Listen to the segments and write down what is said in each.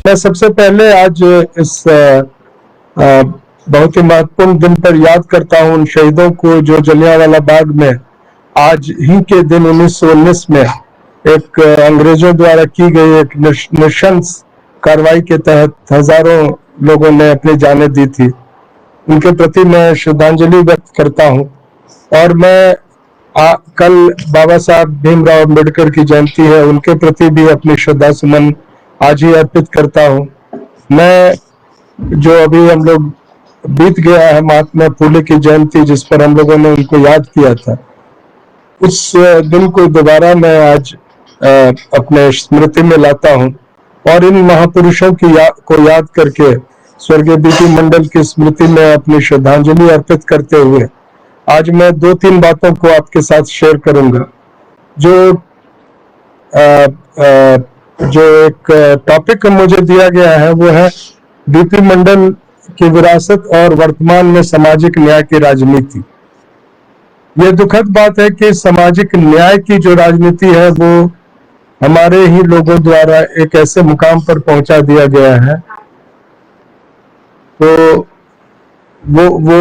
मैं सबसे पहले आज इस बहुत ही महत्वपूर्ण दिन पर याद करता हूं उन शहीदों को जो जलियांवाला बाग में आज ही के दिन 1919 में एक अंग्रेजों द्वारा की गई एक नृशंस कार्रवाई के तहत हजारों लोगों ने अपनी जानें दी थी। उनके प्रति मैं श्रद्धांजलि व्यक्त करता हूं। और मैं कल बाबा साहब भीमराव अम्बेडकर की जयंती है, उनके प्रति भी अपनी श्रद्धा सुमन आज ही अर्पित करता हूं। मैं जो अभी हम लोग बीत गया है महात्मा फूले की जयंती, जिस पर हम लोगों ने उनको याद किया था, उस दिन को दोबारा मैं आज अपने स्मृति में लाता हूं और इन महापुरुषों की को याद करके स्वर्गीय बीपी मंडल की स्मृति में अपनी श्रद्धांजलि अर्पित करते हुए आज मैं 2-3 बातों को आपके साथ शेयर करूंगा। जो एक टॉपिक मुझे दिया गया है वो है बीपी मंडल की विरासत और वर्तमान में सामाजिक न्याय की राजनीति। ये दुखद बात है कि सामाजिक न्याय की जो राजनीति है वो हमारे ही लोगों द्वारा एक ऐसे मुकाम पर पहुंचा दिया गया है, तो वो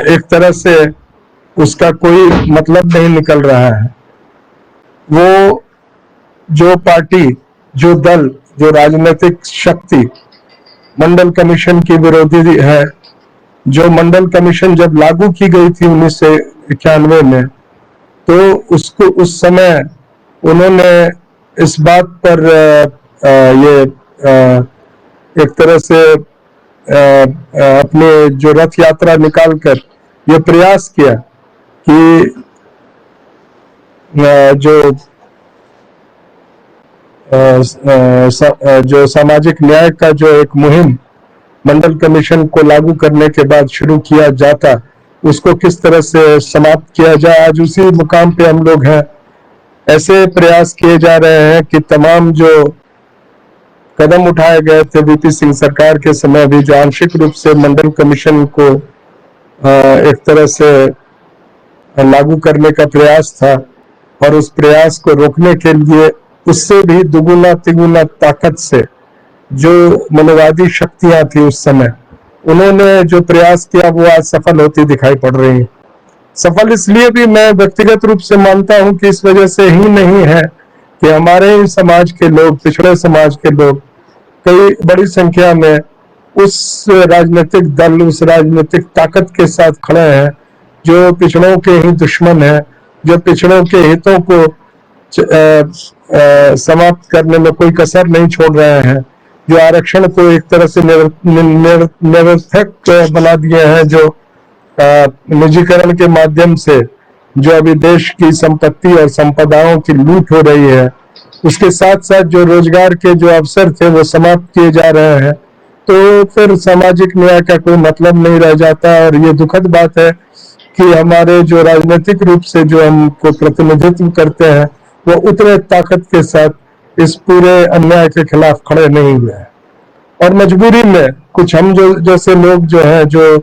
एक तरह से उसका कोई मतलब नहीं निकल रहा है। वो जो पार्टी, जो दल, जो राजनीतिक शक्ति मंडल कमीशन की विरोधी है, जो मंडल कमीशन जब लागू की गई थी 1991 में, तो उसको उस समय उन्होंने इस बात पर एक तरह से अपने जो रथ यात्रा निकालकर ये प्रयास किया कि जो सामाजिक न्याय का जो एक मुहिम मंडल कमीशन को लागू करने के बाद शुरू किया जाता, उसको किस तरह से समाप्त किया जाए। आज उसी मुकाम पे हम लोग हैं। ऐसे प्रयास किए जा रहे हैं कि तमाम जो कदम उठाए गए थे वीपी सिंह सरकार के समय भी, जो आंशिक रूप से मंडल कमीशन को एक तरह से लागू करने का प्रयास था, और उस प्रयास को रोकने के लिए उससे भी दुगुना तिगुना ताकत से जो मनोवादी शक्तियां थी उस समय, उन्होंने जो प्रयास किया वो आज सफल होती दिखाई पड़ रही है। सफल इसलिए भी मैं व्यक्तिगत रूप से मानता हूं कि इस वजह से ही नहीं है कि हमारे ही समाज के लोग, पिछड़े समाज के लोग कई बड़ी संख्या में उस राजनीतिक दल, उस राजनीतिक ताकत के साथ खड़े हैं जो पिछड़ों के ही दुश्मन है, जो पिछड़ों के हितों को समाप्त करने में कोई कसर नहीं छोड़ रहे हैं, जो आरक्षण को एक तरह से निरर्थक बना दिए हैं, जो निजीकरण के माध्यम से जो अभी देश की संपत्ति और संपदाओं की लूट हो रही है, उसके साथ साथ जो रोजगार के जो अवसर थे वो समाप्त किए जा रहे हैं, तो फिर सामाजिक न्याय का कोई मतलब नहीं रह जाता। और ये दुखद बात है कि हमारे जो राजनीतिक रूप से जो हमको प्रतिनिधित्व करते हैं वो उतने ताकत के साथ इस पूरे अन्याय के खिलाफ खड़े नहीं हुए हैं। और मजबूरी में कुछ हम जो जैसे लोग जो हैं, जो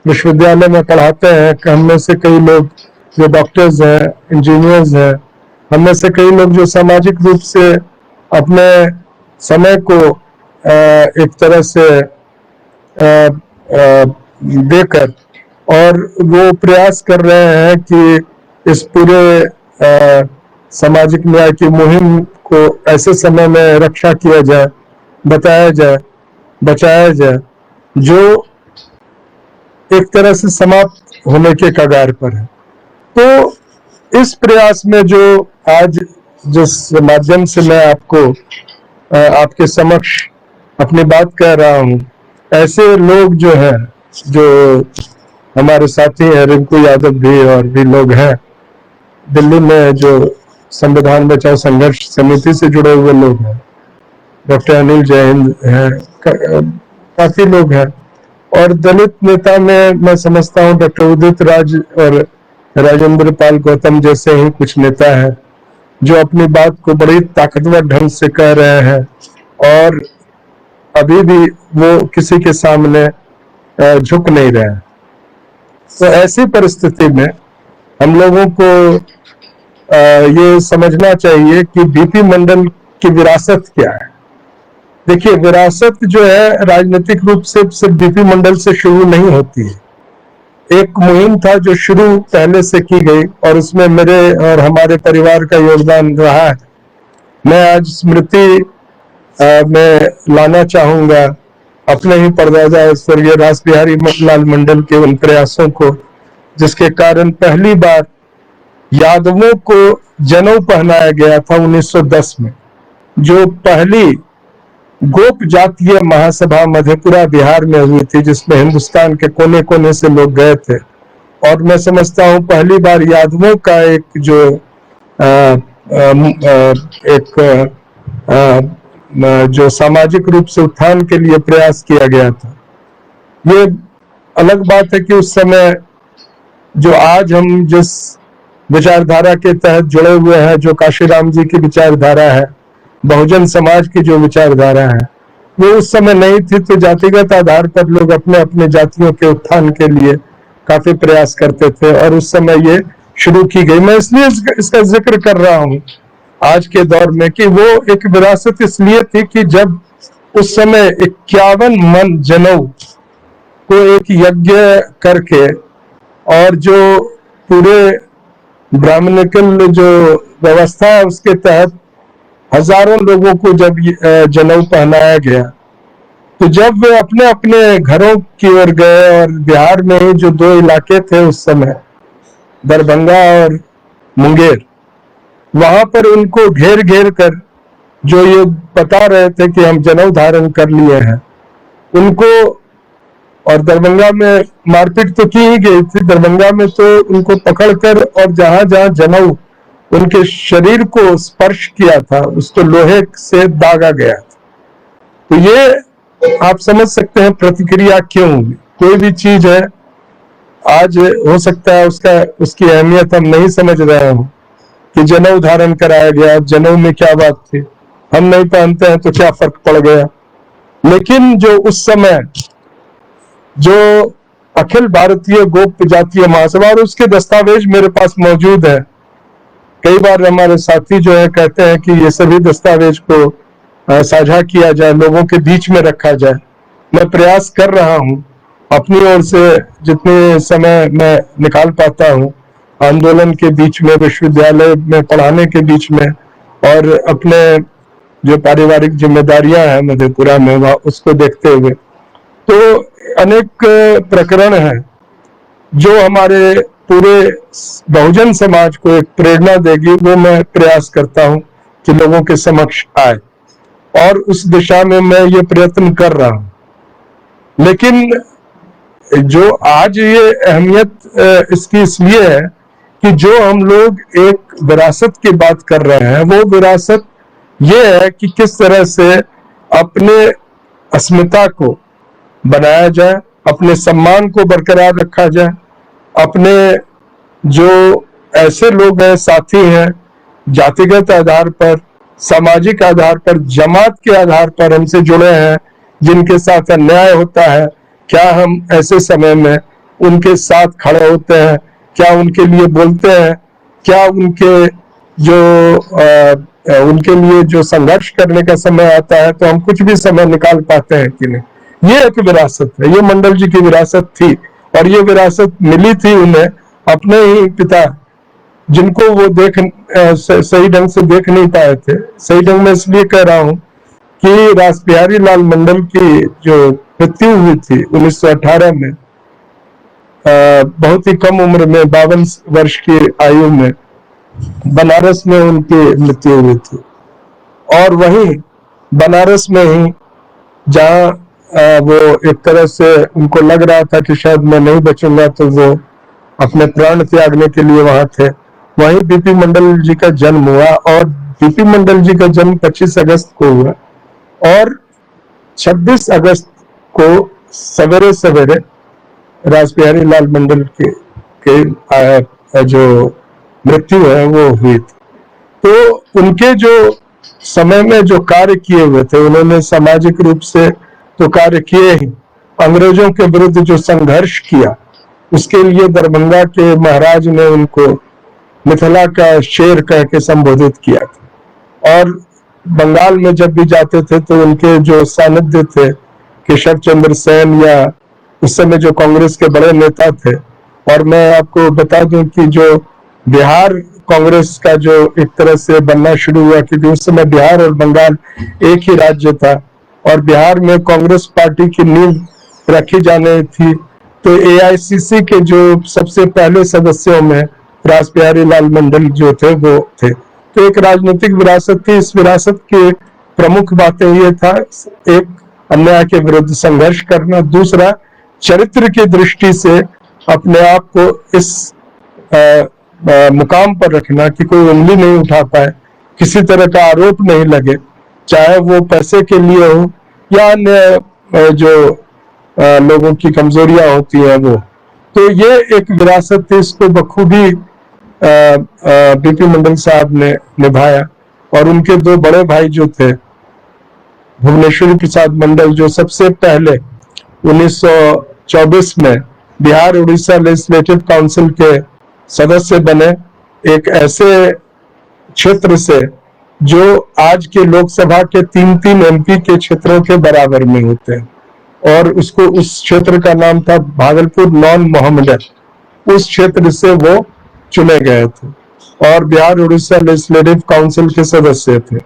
विश्वविद्यालय में पढ़ाते हैं, हम में से कई लोग जो डॉक्टर्स हैं, इंजीनियर्स हैं, हम में से कई लोग जो सामाजिक रूप से अपने समय को एक तरह से देकर और वो प्रयास कर रहे हैं कि इस पूरे सामाजिक न्याय की मुहिम को ऐसे समय में रक्षा किया जाए, बताया जाए, बचाया जाए, जो एक तरह से समाप्त होने के कगार पर है। तो इस प्रयास में जो आज जिस माध्यम से मैं आपको आपके समक्ष अपनी बात कह रहा हूं, ऐसे लोग जो हैं, जो हमारे साथी हैं, रिंकू यादव भी और भी लोग हैं, दिल्ली में जो संविधान बचाओ संघर्ष समिति से जुड़े हुए लोग हैं, डॉक्टर अनिल जैन हैं, काफी लोग हैं। और दलित नेता में मैं समझता हूं डॉक्टर उदित राज और राजेंद्र पाल गौतम जैसे ही कुछ नेता हैं जो अपनी बात को बड़ी ताकतवर ढंग से कह रहे हैं, और अभी भी वो किसी के सामने झुक नहीं रहे हैं। तो ऐसी परिस्थिति में हम लोगों को ये समझना चाहिए कि बीपी मंडल की विरासत क्या है। देखिए, विरासत जो है राजनीतिक रूप से सिर्फ बीपी मंडल से शुरू नहीं होती है। एक मुहिम था जो शुरू पहले से की गई और उसमें मेरे और हमारे परिवार का योगदान रहा है। मैं आज स्मृति में लाना चाहूंगा अपने ही परदादा स्वर्गीय रासबिहारी लाल मंडल के उन प्रयासों को, जिसके कारण पहली बार यादवों को जनेऊ पहनाया गया था 1910 में। जो पहली गोप जातीय महासभा मधेपुरा बिहार में हुई थी, जिसमें हिंदुस्तान के कोने कोने से लोग गए थे। और मैं समझता हूँ पहली बार यादवों का एक जो जो सामाजिक रूप से उत्थान के लिए प्रयास किया गया था। ये अलग बात है कि उस समय जो आज हम जिस विचारधारा के तहत जुड़े हुए हैं, जो काशीराम जी की विचारधारा है, बहुजन समाज की जो विचारधारा है, वो उस समय नहीं थी। तो जातिगत आधार पर लोग अपने अपने जातियों के उत्थान के लिए काफी प्रयास करते थे और उस समय ये शुरू की गई। मैं इसलिए इसका जिक्र कर रहा हूँ आज के दौर में कि वो एक विरासत इसलिए थी कि जब उस समय 51 मन जनेऊ को एक यज्ञ करके और जो पूरे ब्राह्मणिकल जो व्यवस्था है उसके तहत हजारों लोगों को जब जनेऊ पहनाया गया, तो जब वे अपने अपने घरों की ओर गए और बिहार में ही जो दो इलाके थे उस समय, दरभंगा और मुंगेर, वहां पर उनको घेर घेर कर जो ये बता रहे थे कि हम जनेऊ धारण कर लिए हैं, उनको, और दरभंगा में मारपीट तो की ही गई थी, दरभंगा में तो उनको पकड़कर और जहां जहां जनेऊ उनके शरीर को स्पर्श किया था उसको लोहे से दागा गया था। तो ये आप समझ सकते हैं प्रतिक्रिया क्यों हुई। कोई भी चीज है, आज हो सकता है उसकी अहमियत हम नहीं समझ रहे हो कि जनेऊ धारण कराया गया, जनेऊ में क्या बात थी, हम नहीं पहनते हैं तो क्या फर्क पड़ गया। लेकिन जो उस समय जो अखिल भारतीय गोप जातीय महासभा, और उसके दस्तावेज मेरे पास मौजूद है। कई बार हमारे साथी जो है कहते हैं कि ये सभी दस्तावेज को साझा किया जाए, लोगों के बीच में रखा जाए। मैं प्रयास कर रहा हूं अपनी ओर से, जितने समय मैं निकाल पाता हूं आंदोलन के बीच में, विश्वविद्यालय में पढ़ाने के बीच में, और अपने जो पारिवारिक जिम्मेदारियां हैं मधेपुरा में उसको देखते हुए। तो अनेक प्रकरण हैं जो हमारे पूरे बहुजन समाज को एक प्रेरणा देगी, वो मैं प्रयास करता हूं कि लोगों के समक्ष आए, और उस दिशा में मैं ये प्रयत्न कर रहा हूं। लेकिन जो आज ये अहमियत इसकी इसलिए है कि जो हम लोग एक विरासत की बात कर रहे हैं, वो विरासत ये है कि किस तरह से अपने अस्मिता को बनाया जाए, अपने सम्मान को बरकरार रखा जाए, अपने जो ऐसे लोग हैं, साथी हैं, जातिगत आधार पर, सामाजिक आधार पर, जमात के आधार पर हमसे जुड़े हैं, जिनके साथ अन्याय होता है, क्या हम ऐसे समय में उनके साथ खड़े होते हैं, क्या उनके लिए बोलते हैं, क्या उनके लिए जो संघर्ष करने का समय आता है तो हम कुछ भी समय निकाल पाते हैं कि नहीं। ये एक विरासत है, ये मंडल जी की विरासत थी, और ये विरासत मिली थी उन्हें अपने ही पिता, जिनको वो सही ढंग से देख नहीं पाए थे। सही ढंग में इसलिए कह रहा हूं कि रासबिहारी लाल मंडल की जो मृत्यु हुई थी 1918 में, बहुत ही कम उम्र में, 52 वर्ष की आयु में, बनारस में उनकी मृत्यु हुई थी। और वहीं बनारस में ही जहां वो एक तरह से उनको लग रहा था कि शायद मैं नहीं बचूंगा, तो वो अपने प्राण त्यागने के लिए वहां थे, वहीं बीपी मंडल जी का जन्म हुआ। और बीपी मंडल जी का जन्म 25 अगस्त को हुआ, और 26 अगस्त को सवेरे सवेरे रासबिहारी लाल मंडल के जो मृत्यु है वो हुई थी। तो उनके जो समय में जो कार्य किए हुए थे, उन्होंने सामाजिक रूप से तो कार्य किए ही, अंग्रेजों के विरुद्ध जो संघर्ष किया उसके लिए दरभंगा के महाराज ने उनको मिथिला का शेर कह के संबोधित किया था। और बंगाल में जब भी जाते थे तो उनके जो सानिध्य थे, केशव चंद्र सेन या उस समय जो कांग्रेस के बड़े नेता थे, और मैं आपको बता दूं कि जो बिहार कांग्रेस का जो एक तरह से बनना शुरू हुआ, क्योंकि उस समय बिहार और बंगाल एक ही राज्य था और बिहार में कांग्रेस पार्टी की नींव रखी जाने थी, तो एआईसीसी के जो सबसे पहले सदस्यों में रास बिहारी लाल मंडल जो थे वो थे। तो एक राजनीतिक विरासत थी। इस विरासत की प्रमुख बातें ये था, एक अन्याय के विरुद्ध संघर्ष करना, दूसरा चरित्र की दृष्टि से अपने आप को इस मुकाम पर रखना कि कोई उंगली नहीं उठा पाए, किसी तरह का आरोप नहीं लगे, चाहे वो पैसे के लिए हो या अन्य जो लोगों की कमजोरियां होती है वो। तो ये एक विरासत थी, इसको बखूबी बीपी मंडल साहब ने निभाया। और उनके दो बड़े भाई जो थे, भुवनेश्वरी प्रसाद मंडल, जो सबसे पहले 1924 में बिहार उड़ीसा लेजिस्लेटिव काउंसिल के सदस्य बने, एक ऐसे क्षेत्र से जो आज के लोकसभा के 3-3 एमपी के क्षेत्रों के बराबर में होते हैं, और उसको उस क्षेत्र का नाम था भागलपुर नॉन मोहम्मदन। उस क्षेत्र से वो चुने गए थे और बिहार उड़ीसा लेजिस्लेटिव काउंसिल के सदस्य थे।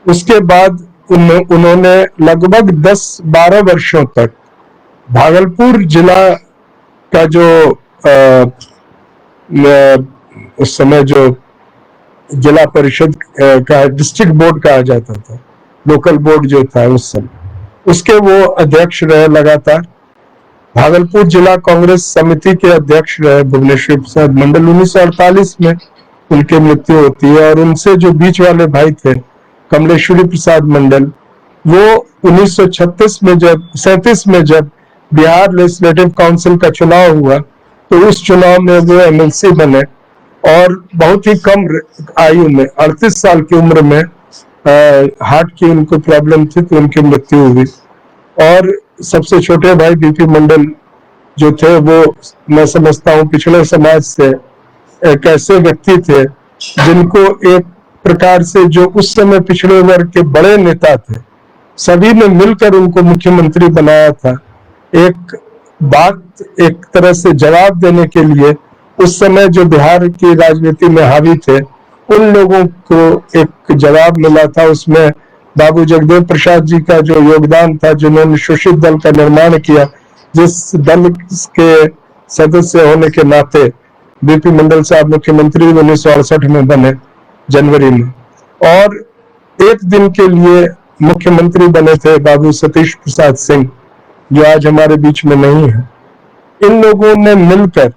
उसके बाद उन्होंने लगभग 10-12 वर्षों तक भागलपुर जिला का जो उस समय जो जिला परिषद का डिस्ट्रिक्ट बोर्ड कहा जाता था, लोकल बोर्ड जो था उस समय, उसके वो अध्यक्ष रहे लगातार। भागलपुर जिला कांग्रेस समिति के अध्यक्ष रहे भुवनेश्वरी प्रसाद मंडल। 1948 में उनकी मृत्यु होती है और उनसे जो बीच वाले भाई थे कमलेश्वरी प्रसाद मंडल, वो 1937 में जब बिहार लेजिस्लेटिव काउंसिल का चुनाव हुआ तो उस चुनाव में वो एमएलसी बने और बहुत ही कम आयु में 38 साल की उम्र में हार्ट की उनको प्रॉब्लम थी तो उनकी मृत्यु हुई। और सबसे छोटे भाई बीपी मंडल जो थे वो मैं समझता हूँ पिछड़े समाज से एक ऐसे व्यक्ति थे जिनको एक प्रकार से जो उस समय पिछड़े वर्ग के बड़े नेता थे सभी ने मिलकर उनको मुख्यमंत्री बनाया था। एक बात एक तरह से जवाब देने के लिए उस समय जो बिहार की राजनीति में हावी थे उन लोगों को एक जवाब मिला था। उसमें बाबू जगदेव प्रसाद जी का जो योगदान था, जिन्होंने शोषित दल का निर्माण किया, जिस दल के सदस्य होने के नाते बीपी मंडल साहब मुख्यमंत्री 1968 में बने जनवरी में, और एक दिन के लिए मुख्यमंत्री बने थे बाबू सतीश प्रसाद सिंह जो आज हमारे बीच में नहीं है। इन लोगों ने मिलकर,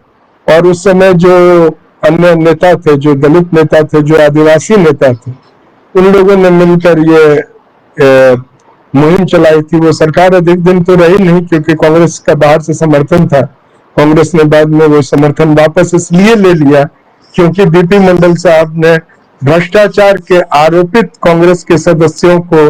और उस समय जो अन्य नेता थे, जो दलित नेता थे, जो आदिवासी नेता थे, उन लोगों ने मिलकर ये मुहिम चलाई थी। वो सरकार अधिक दिन तो रही नहीं क्योंकि कांग्रेस का बाहर से समर्थन था। कांग्रेस ने बाद में वो समर्थन वापस इसलिए ले लिया क्योंकि बीपी मंडल साहब ने भ्रष्टाचार के आरोपित कांग्रेस के सदस्यों को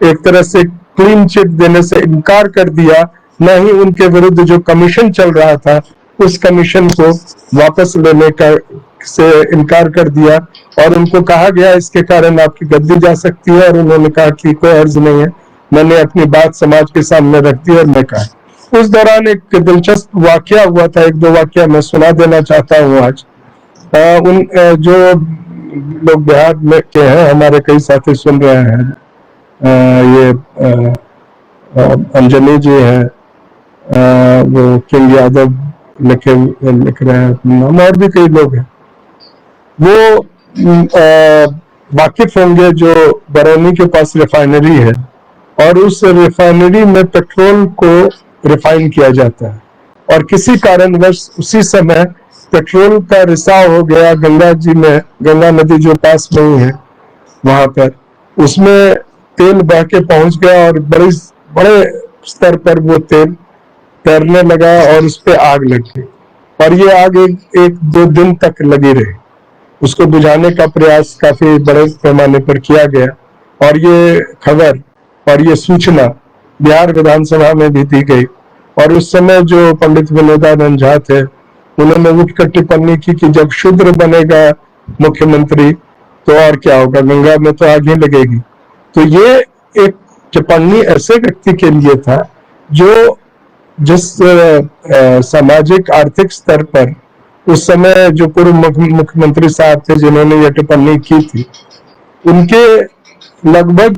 एक तरह से क्लीन चिट देने से इनकार कर दिया, न ही उनके विरुद्ध जो कमीशन चल रहा था उस कमीशन को वापस लेने का से इनकार कर दिया और उनको कहा गया इसके कारण आपकी गद्दी जा सकती है, और उन्होंने कहा कि कोई अर्ज नहीं है, मैंने अपनी बात समाज के सामने रख दी और मैं कहा। उस दौरान एक दिलचस्प वाकया हुआ था, एक दो वाकया मैं सुना देना चाहता हूँ आज। उन जो लोग बिहार में के हैं, हमारे कई साथी सुन रहे हैं, ये अंजनी जी हैं, वो किंग यादव लिख रहे हैं नाम, और भी कई लोग हैं, वो वाकिफ होंगे जो बरौनी के पास रिफाइनरी है और उस रिफाइनरी में पेट्रोल को रिफाइन किया जाता है और किसी कारणवश उसी समय पेट्रोल का रिसाव हो गया गंगा जी में, गंगा नदी जो पास में ही है वहां पर, उसमें तेल बह के पहुंच गया और बड़े स्तर पर वो तेल तैरने लगा और उस पर आग लग गई और ये आग एक दो दिन तक लगी रही। उसको बुझाने का प्रयास काफी बड़े पैमाने पर किया गया और ये खबर और ये सूचना बिहार विधानसभा में भी दी गई और उस समय जो पंडित विनोदानंद झा थे उन्होंने उठकर टिप्पणी की कि जब शूद्र बनेगा मुख्यमंत्री तो और क्या होगा, गंगा में तो आग ही लगेगी। तो ये एक टिप्पणी ऐसे व्यक्ति के लिए था जो जिस सामाजिक आर्थिक स्तर पर उस समय जो पूर्व मुख्यमंत्री साहब थे जिन्होंने ये टिप्पणी की थी, उनके लगभग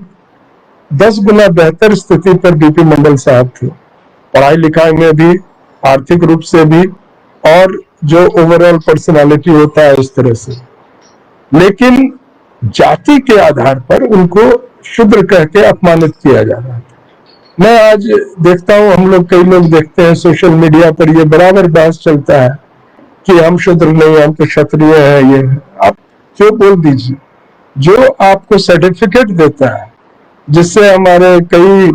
10 गुना बेहतर स्थिति पर बीपी मंडल साहब थे, पढ़ाई लिखाई में भी, आर्थिक रूप से भी, और जो ओवरऑल पर्सनालिटी होता है उस तरह से। लेकिन जाति के आधार पर उनको शूद्र कह के अपमानित किया जा रहा है। मैं आज देखता हूं, हम लोग, कई लोग देखते हैं सोशल मीडिया पर ये बराबर बहस चलता है कि हम शूद्र नहीं, हम तो क्षत्रिय है। ये आप जो बोल दीजिए, जो आपको सर्टिफिकेट देता है, जिससे हमारे कई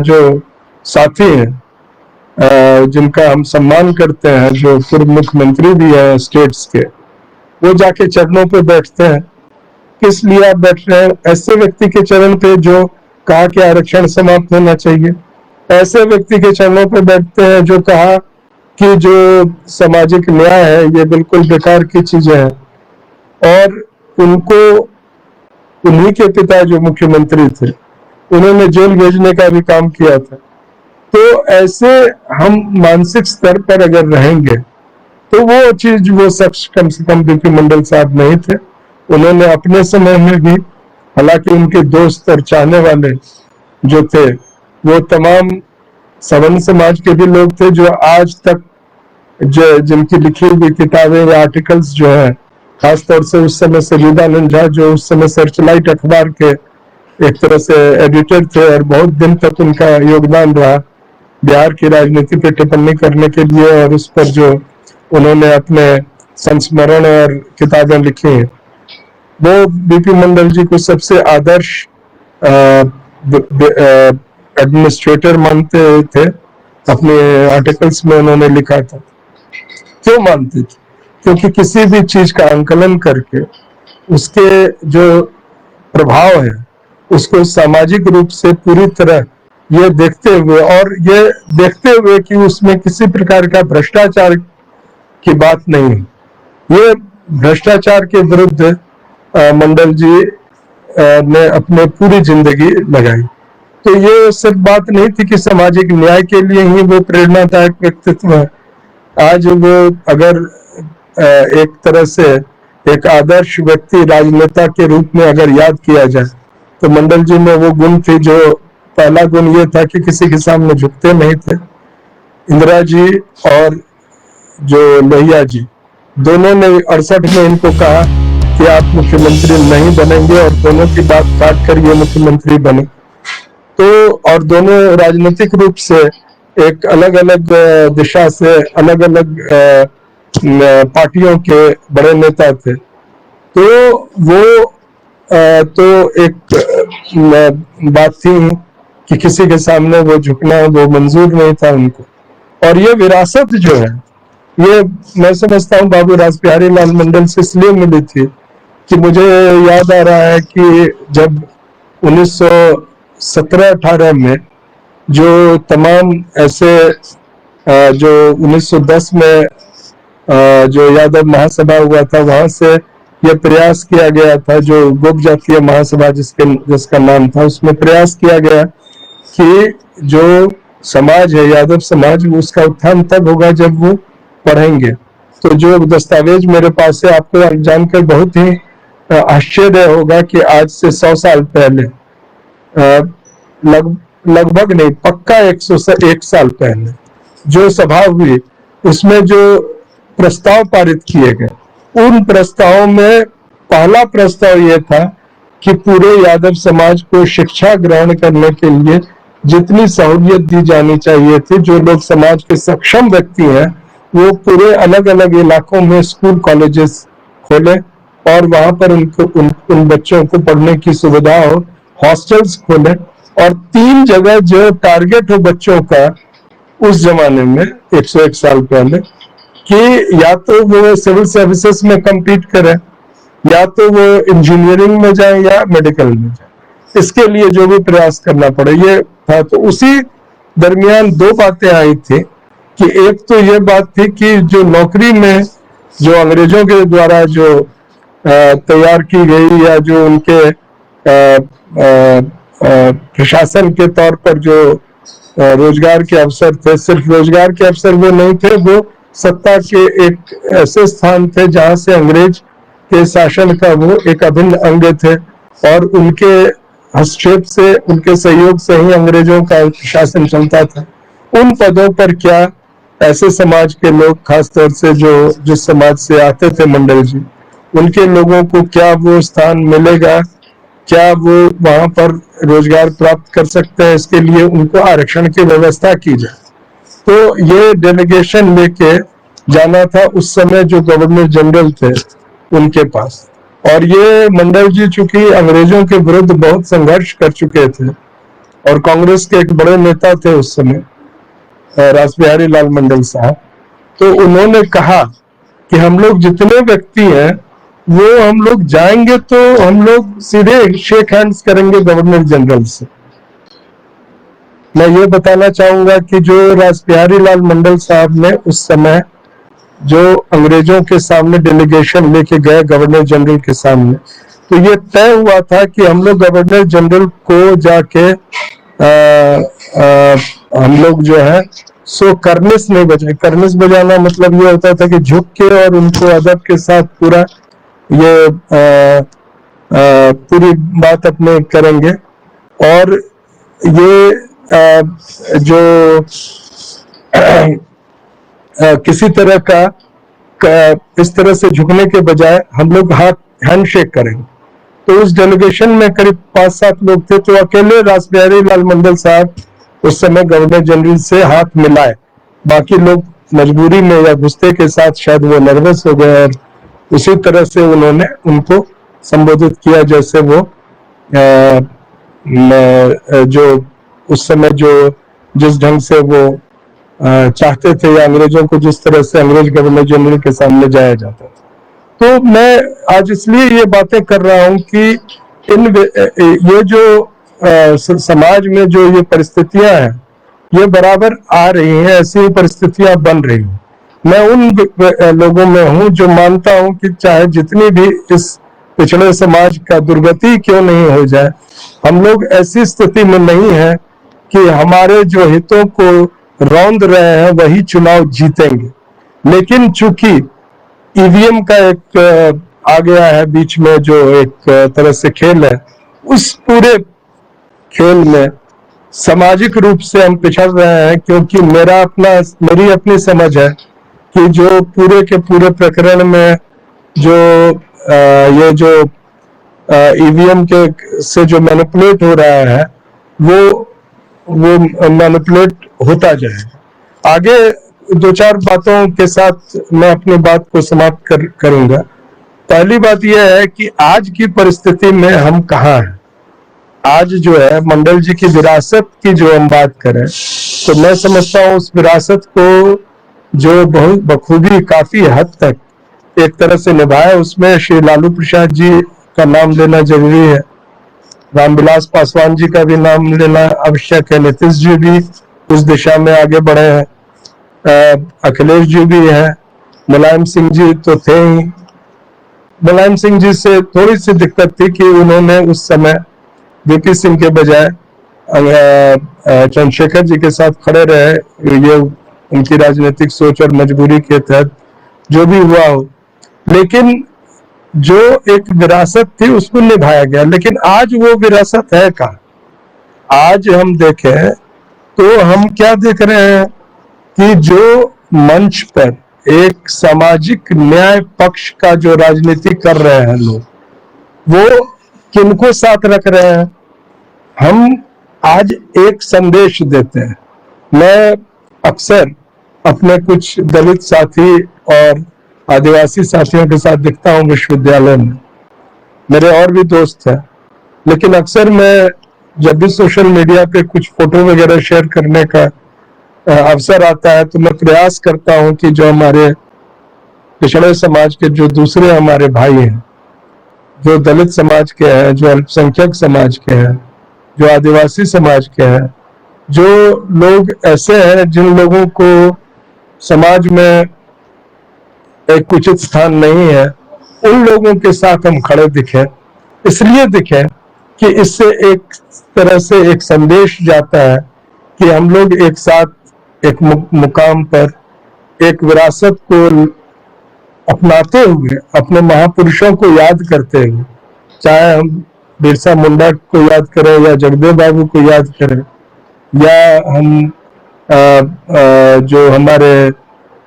जो साथी हैं जिनका हम सम्मान करते हैं, जो पूर्व मुख्यमंत्री भी हैं स्टेट्स के, वो जाके चरणों पे बैठते हैं। किस लिए आप बैठ रहे हैं? ऐसे व्यक्ति के चरण पे जो कहा कि आरक्षण समाप्त होना चाहिए, ऐसे व्यक्ति के चरणों पे बैठते हैं जो कहा कि जो सामाजिक न्याय है ये बिल्कुल बेकार की चीजें हैं, और उनको उन्हीं के पिता जो मुख्यमंत्री थे उन्होंने जेल भेजने का भी काम किया था। तो ऐसे हम मानसिक स्तर पर अगर रहेंगे तो वो चीज, वो शख्स कम से कम बीपी मंडल साहब नहीं थे। उन्होंने अपने समय में भी, हालांकि उनके दोस्त और चाहने वाले जो थे वो तमाम सवर्ण समाज के भी लोग थे, जो आज तक जिनकी लिखी हुई किताबें या आर्टिकल्स जो है, खासतौर से उस समय सजीदानंद झा जो उस समय सर्चलाइट अखबार के एक तरह से एडिटर थे और बहुत दिन तक उनका योगदान रहा बिहार की राजनीति पे टिप्पणी करने के लिए, और उस पर जो उन्होंने अपने संस्मरण और किताबें लिखी हैं, वो बीपी मंडल जी को सबसे आदर्श एडमिनिस्ट्रेटर मानते थे। अपने आर्टिकल्स में उन्होंने लिखा था। क्यों मानते थे? क्योंकि किसी भी चीज का आंकलन करके उसके जो प्रभाव है उसको सामाजिक रूप से पूरी तरह ये देखते हुए, और ये देखते हुए कि उसमें किसी प्रकार का भ्रष्टाचार की बात नहीं है, ये भ्रष्टाचार के विरुद्ध मंडल जी ने अपने पूरी जिंदगी लगाई। तो ये सिर्फ बात नहीं थी कि सामाजिक न्याय के लिए ही वो प्रेरणादायक व्यक्तित्व है। आज वो अगर एक तरह से एक आदर्श व्यक्ति राजनेता के रूप में अगर याद किया जाए तो मंडल जी में वो गुण थी, जो पहला गुण ये था कि किसी के सामने झुकते नहीं थे। इंदिरा जी और जो लोहिया जी दोनों ने 68 में इनको कहा कि आप मुख्यमंत्री नहीं बनेंगे, और दोनों की बात काट कर ये मुख्यमंत्री बने। तो और दोनों राजनीतिक रूप से एक अलग अलग दिशा से अलग अलग पार्टियों के बड़े नेता थे। तो वो तो एक बात थी कि किसी के सामने वो झुकना वो मंजूर नहीं था उनको। और ये विरासत जो है, ये मैं समझता हूँ बाबू रासबिहारी लाल मंडल से इसलिए मिली थी कि मुझे याद आ रहा है कि जब 1917-18 में जो तमाम ऐसे जो 1910 में जो यादव महासभा हुआ था, वहां से यह प्रयास किया गया था, जो गोप जातीय महासभा जिसका नाम था, उसमें प्रयास किया गया कि जो समाज है यादव समाज, उसका उत्थान तब होगा जब वो पढ़ेंगे। तो जो दस्तावेज मेरे पास है, आपको जानकर बहुत ही आश्चर्य होगा कि आज से 100 साल पहले, लगभग नहीं, पक्का 101 साल पहले जो सभा हुई, उसमें जो प्रस्ताव पारित किए गए, उन प्रस्तावों में पहला प्रस्ताव यह था कि पूरे यादव समाज को शिक्षा ग्रहण करने के लिए जितनी सहूलियत दी जानी चाहिए थी, जो लोग समाज के सक्षम व्यक्ति हैं वो पूरे अलग अलग इलाकों में स्कूल कॉलेजेस खोले और वहां पर उन बच्चों को पढ़ने की सुविधा हो, हॉस्टल्स खोले। और 3 जगह जो टारगेट हो बच्चों का उस जमाने में 101 साल पहले, कि या तो वो सिविल सर्विसेज में compete करें, या तो वो इंजीनियरिंग में जाए या मेडिकल में जाए, इसके लिए जो भी प्रयास करना पड़े ये था। तो उसी दरमियान 2 बातें आई थी कि एक तो ये बात थी कि जो नौकरी में जो अंग्रेजों के द्वारा जो तैयार की गई या जो उनके प्रशासन के तौर पर जो रोजगार के अवसर थे, सिर्फ रोजगार के अवसर वो नहीं थे, वो सत्ता के एक ऐसे स्थान थे जहां से अंग्रेज के शासन का वो एक अभिन्न अंग थे, और उनके हस्तक्षेप से, उनके सहयोग से ही अंग्रेजों का शासन चलता था। उन पदों पर क्या ऐसे समाज के लोग, खासतौर से जो जिस समाज से आते थे मंडल जी, उनके लोगों को क्या वो स्थान मिलेगा, क्या वो वहां पर रोजगार प्राप्त कर सकते हैं, इसके लिए उनको आरक्षण की व्यवस्था की जाए। तो ये डेलीगेशन लेके जाना था उस समय जो गवर्नर जनरल थे उनके पास। और ये मंडल जी चूंकि अंग्रेजों के विरुद्ध बहुत संघर्ष कर चुके थे और कांग्रेस के एक बड़े नेता थे उस समय, रासबिहारी लाल मंडल साहब, तो उन्होंने कहा कि हम लोग जितने व्यक्ति हैं वो हम लोग जाएंगे तो हम लोग सीधे शेक हैंड्स करेंगे गवर्नर जनरल से। मैं ये बताना चाहूंगा कि जो रासबिहारी लाल मंडल साहब ने उस समय जो अंग्रेजों के सामने डेलीगेशन लेके गए गवर्नर जनरल के सामने, तो ये तय हुआ था कि हम लोग गवर्नर जनरल को जाके हम लोग जो है सो कर्निस नहीं बजाए। कर्निस बजाना मतलब ये होता था कि झुक के और उनको अदब के साथ पूरा ये पूरी बात अपने करेंगे, और ये जो किसी तरह का इस तरह से झुकने के बजाय हम लोग हैंडशेक करेंगे। तो उस डेलीगेशन में करीब 5-7 लोग थे, तो अकेले रासबिहारी लाल मंडल साहब उस समय गवर्नर जनरल से हाथ मिलाए। बाकी लोग मजबूरी में या गुस्से के साथ शायद वो नर्वस हो गए, और उसी तरह से उन्होंने उनको संबोधित किया जैसे वो जो उस समय जो जिस ढंग से वो चाहते थे, या अंग्रेजों को जिस तरह से अंग्रेज गवर्नर जनरल के सामने जाया जाता था। तो मैं आज इसलिए ये बातें कर रहा हूं कि ये जो समाज में जो ये परिस्थितियां हैं ये बराबर आ रही हैं, ऐसी परिस्थितियां बन रही हैं। मैं उन लोगों में हूं जो मानता हूं कि चाहे जितनी भी इस पिछड़े समाज का दुर्गति क्यों नहीं हो जाए, हम लोग ऐसी स्थिति में नहीं है कि हमारे जो हितों को रौंद रहे हैं वही चुनाव जीतेंगे। लेकिन चूंकि ईवीएम का एक आ गया है बीच में, जो एक तरह से खेल है, उस पूरे खेल में सामाजिक रूप से हम पिछड़ रहे हैं, क्योंकि मेरी अपनी समझ है कि जो पूरे के पूरे प्रकरण में जो ये जो ईवीएम के से जो मैनिपुलेट हो रहा है वो मैनिपुलेट होता जाए। आगे 2-4 बातों के साथ मैं अपनी बात को समाप्त करूंगा। पहली बात यह है कि आज की परिस्थिति में हम कहाँ हैं। आज जो है मंडल जी की विरासत की जो हम बात करें, तो मैं समझता हूँ उस विरासत को जो बहुत बखूबी काफी हद तक एक तरह से निभाया, उसमें श्री लालू प्रसाद जी का नाम लेना जरूरी है, रामविलास पासवान जी का भी नाम लेना आवश्यक है, नीतीश जी भी उस दिशा में आगे बढ़े हैं, अखिलेश जी भी हैं, मुलायम सिंह जी तो थे ही। मुलायम सिंह जी से थोड़ी सी दिक्कत थी कि उन्होंने उस समय वीपी सिंह के बजाय चंद्रशेखर जी के साथ खड़े रहे, ये उनकी राजनीतिक सोच और मजबूरी के तहत जो भी हुआ हो, लेकिन जो एक विरासत थी उसको निभाया गया। लेकिन आज वो विरासत है कहाँ? आज हम देखें तो हम क्या देख रहे हैं कि जो मंच पर एक सामाजिक न्याय पक्ष का जो राजनीति कर रहे हैं लोग, वो किनको साथ रख रहे हैं? हम आज एक संदेश देते हैं। मैं अक्सर अपने कुछ दलित साथी और आदिवासी साथियों के साथ दिखता हूँ विश्वविद्यालय में, मेरे और भी दोस्त हैं, लेकिन अक्सर मैं जब भी सोशल मीडिया पे कुछ फोटो वगैरह शेयर करने का अवसर आता है, तो मैं प्रयास करता हूँ कि जो हमारे पिछड़े समाज के जो दूसरे हमारे भाई हैं, जो दलित समाज के हैं, जो अल्पसंख्यक समाज के हैं, जो आदिवासी समाज के हैं, जो लोग ऐसे हैं जिन लोगों को समाज में एक उचित स्थान नहीं है, उन लोगों के साथ हम खड़े दिखें। इसलिए दिखें कि इससे एक तरह से एक संदेश जाता है कि हम लोग एक साथ एक मुकाम पर एक विरासत को अपनाते हुए, अपने महापुरुषों को याद करते हुए, चाहे हम बिरसा मुंडा को याद करें या जगदेव बाबू को याद करें, या हम जो हमारे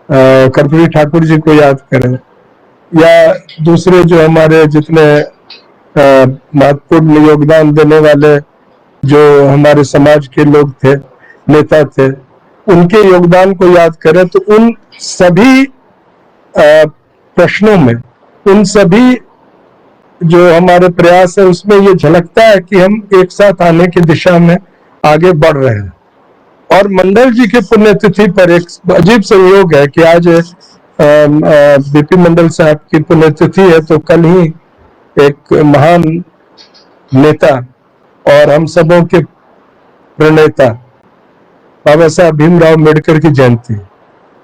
कर्पूरी ठाकुर जी को याद करें, या दूसरे जो हमारे जितने महत्वपूर्ण योगदान देने वाले जो हमारे समाज के लोग थे, नेता थे, उनके योगदान को याद करें, तो उन सभी प्रश्नों में, उन सभी जो हमारे प्रयास है, उसमें ये झलकता है कि हम एक साथ आने की दिशा में आगे बढ़ रहे हैं। और मंडल जी की पुण्यतिथि पर एक अजीब संयोग है कि आज बीपी मंडल साहब की पुण्यतिथि है, तो कल ही एक महान नेता और हम सबों के प्रणेता बाबा साहब भीमराव अम्बेडकर की जयंती।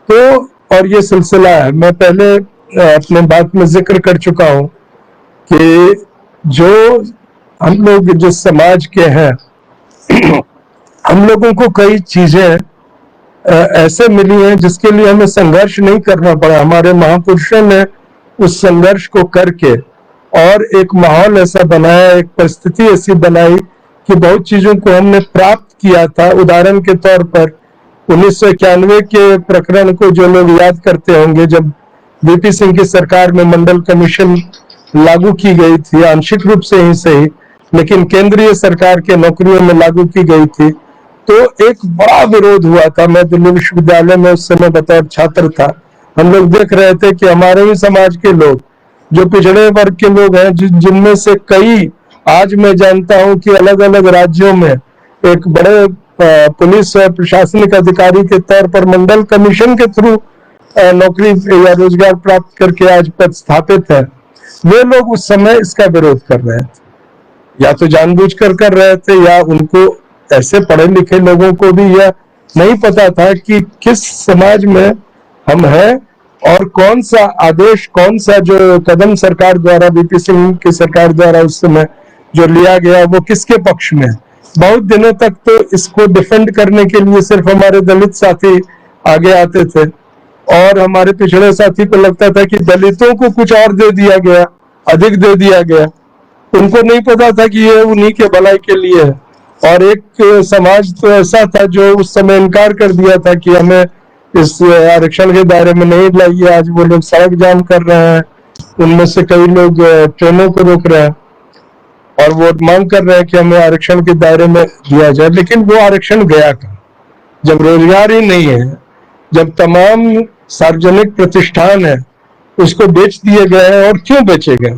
तो और ये सिलसिला है, मैं पहले अपने बात में जिक्र कर चुका हूं कि जो हम लोग जिस समाज के हैं हम लोगों को कई चीजें ऐसे मिली हैं जिसके लिए हमें संघर्ष नहीं करना पड़ा। हमारे महापुरुषों ने उस संघर्ष को करके और एक माहौल ऐसा बनाया, एक परिस्थिति ऐसी बनाई कि बहुत चीजों को हमने प्राप्त किया था। उदाहरण के तौर पर 1991 के प्रकरण को जो लोग याद करते होंगे, जब वीपी सिंह की सरकार में मंडल कमीशन लागू की गई थी, आंशिक रूप से ही सही, लेकिन केंद्रीय सरकार के नौकरियों में लागू की गई थी, तो एक बड़ा विरोध हुआ था। मैं दिल्ली विश्वविद्यालय में उस समय बतौर छात्र था। हम लोग देख रहे थे कि हमारे ही समाज के लोग, जो पिछड़े वर्ग के लोग हैं, जिनमें से कई आज मैं जानता हूं कि अलग अलग राज्यों में एक बड़े पुलिस और प्रशासनिक अधिकारी के तौर पर मंडल कमीशन के थ्रू नौकरी या रोजगार प्राप्त करके आज पद स्थापित है, वे लोग उस समय इसका विरोध कर रहे थे। या तो जानबूझकर कर रहे थे, या उनको ऐसे पढ़े लिखे लोगों को भी यह नहीं पता था कि किस समाज में हम हैं और कौन सा आदेश, कौन सा जो कदम सरकार द्वारा, बीपी सिंह की सरकार द्वारा उस समय जो लिया गया, वो किसके पक्ष में है। बहुत दिनों तक तो इसको डिफेंड करने के लिए सिर्फ हमारे दलित साथी आगे आते थे और हमारे पिछड़े साथी को लगता था कि दलितों को कुछ और दे दिया गया, अधिक दे दिया गया। उनको नहीं पता था कि ये उन्हीं के भलाई के लिए है। और एक समाज तो ऐसा था जो उस समय इनकार कर दिया था कि हमें इस आरक्षण के दायरे में नहीं लाइए। आज वो लोग सड़क जाम कर रहे हैं, उनमें से कई लोग ट्रेनों को रोक रहे हैं और वो मांग कर रहे हैं कि हमें आरक्षण के दायरे में दिया जाए। लेकिन वो आरक्षण गया कहाँ, जब रोजगार ही नहीं है, जब तमाम सार्वजनिक प्रतिष्ठान है उसको बेच दिए गए हैं। और क्यों बेचे गए,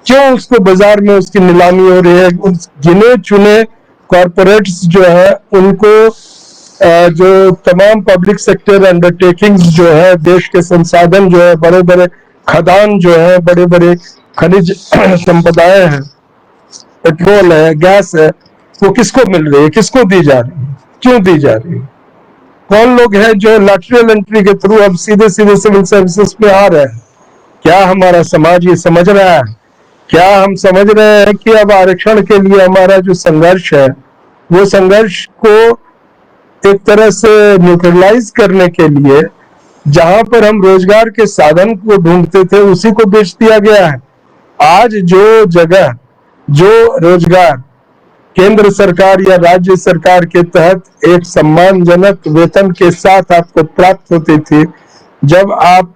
क्यों उसको बाजार में उसकी नीलामी हो रही है। गिने चुने कॉर्पोरेट्स जो है, उनको जो तमाम पब्लिक सेक्टर अंडरटेकिंग्स जो है, देश के संसाधन जो है, बड़े बड़े खदान जो है, बड़े बड़े खनिज संपदाएं हैं, पेट्रोल है, गैस है, वो किसको मिल रही है, किसको दी जा रही है, क्यों दी जा रही है। कौन लोग हैं जो लैटरल एंट्री के थ्रू अब सीधे सीधे सिविल सर्विसेज में आ रहे हैं। क्या हमारा समाज ये समझ रहा है? क्या हम समझ रहे हैं कि अब आरक्षण के लिए हमारा जो संघर्ष है, वो संघर्ष को एक तरह से न्यूट्रलाइज करने के लिए जहां पर हम रोजगार के साधन को ढूंढते थे, उसी को बेच दिया गया है। आज जो जगह, जो रोजगार केंद्र सरकार या राज्य सरकार के तहत एक सम्मानजनक वेतन के साथ आपको प्राप्त होती थी, जब आप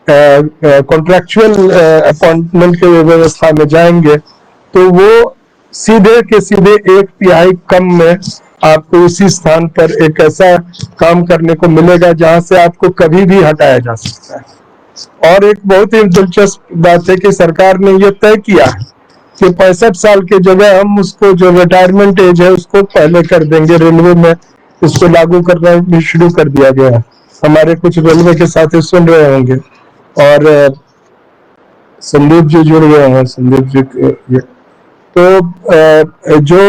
कॉन्ट्रैक्चुअल अपॉइंटमेंट के व्यवस्था में जाएंगे तो वो सीधे के सीधे 1/3 कम में आपको उसी स्थान पर एक ऐसा काम करने को मिलेगा जहां से आपको कभी भी हटाया जा सकता है। और एक बहुत ही दिलचस्प बात है कि सरकार ने यह तय किया है कि 65 साल की जगह हम उसको जो रिटायरमेंट एज है उसको पहले कर देंगे। रेलवे में इसको लागू करना भी शुरू कर दिया गया। हमारे कुछ रेलवे के साथी सुन रहे होंगे और संदीप जी जुड़ गए हैं। संदीप जी तो जो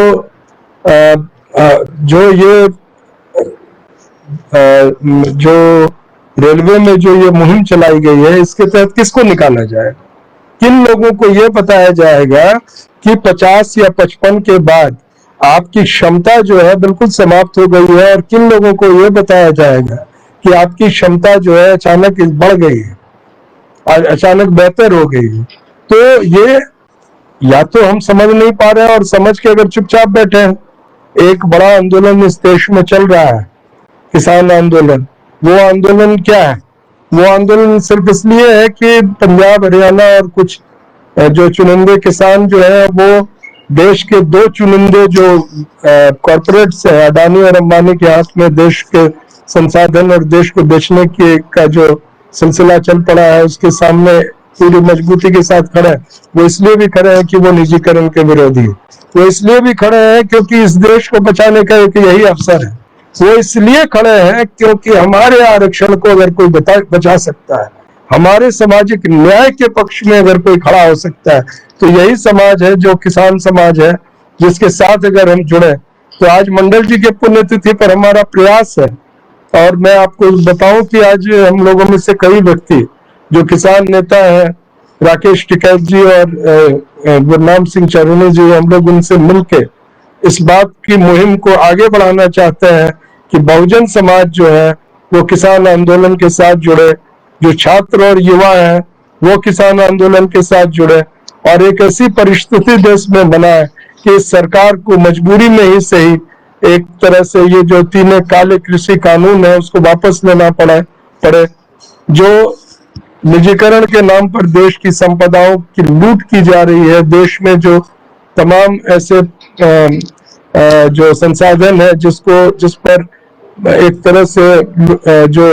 रेलवे में जो ये मुहिम चलाई गई है, इसके तहत किसको निकाला जाएगा, किन लोगों को यह बताया जाएगा कि 50 या 55 के बाद आपकी क्षमता जो है बिल्कुल समाप्त हो गई है, और किन लोगों को यह बताया जाएगा कि आपकी क्षमता जो है अचानक बढ़ गई है, अचानक बेहतर हो गई है। तो ये या तो हम समझ नहीं पा रहे हैं, और समझ के अगर चुपचाप बैठे हैं। एक बड़ा आंदोलन इस देश में चल रहा है, किसान आंदोलन। वो आंदोलन क्या है? वो आंदोलन सिर्फ इसलिए है कि पंजाब, हरियाणा और कुछ जो चुनिंदे किसान जो है, वो देश के 2 चुनिंदे जो कॉर्पोरेट्स है, अडानी और अंबानी के हाथ में देश के संसाधन और देश को बेचने के का जो सिलसिला चल पड़ा है, उसके सामने पूरी मजबूती के साथ खड़े हैं। वो इसलिए भी खड़े हैं कि वो निजीकरण के विरोधी है। वो इसलिए भी खड़े हैं क्योंकि इस देश को बचाने का एक यही अवसर है। वो इसलिए खड़े हैं क्योंकि हमारे आरक्षण को अगर कोई बचा सकता है, हमारे सामाजिक न्याय के पक्ष में अगर कोई खड़ा हो सकता है, तो यही समाज है जो किसान समाज है, जिसके साथ अगर हम जुड़े। तो आज मंडल जी के पुण्यतिथि पर हमारा प्रयास है, और मैं आपको बताऊं कि आज हम लोगों में से कई व्यक्ति जो किसान नेता हैं, राकेश टिकैत जी और गुरनाम सिंह चरूनी जी, हम लोग उनसे मिलके इस बात की मुहिम को आगे बढ़ाना चाहते हैं कि बहुजन समाज जो है वो किसान आंदोलन के साथ जुड़े, जो छात्र और युवा हैं वो किसान आंदोलन के साथ जुड़े, और एक ऐसी परिस्थिति देश में बनाए कि सरकार को मजबूरी में ही सही एक तरह से ये जो 3 काले कृषि कानून है उसको वापस लेना पड़े। जो निजीकरण के नाम पर देश की संपदाओं की लूट की जा रही है, देश में जो तमाम ऐसे जो संसाधन है जिस पर एक तरह से जो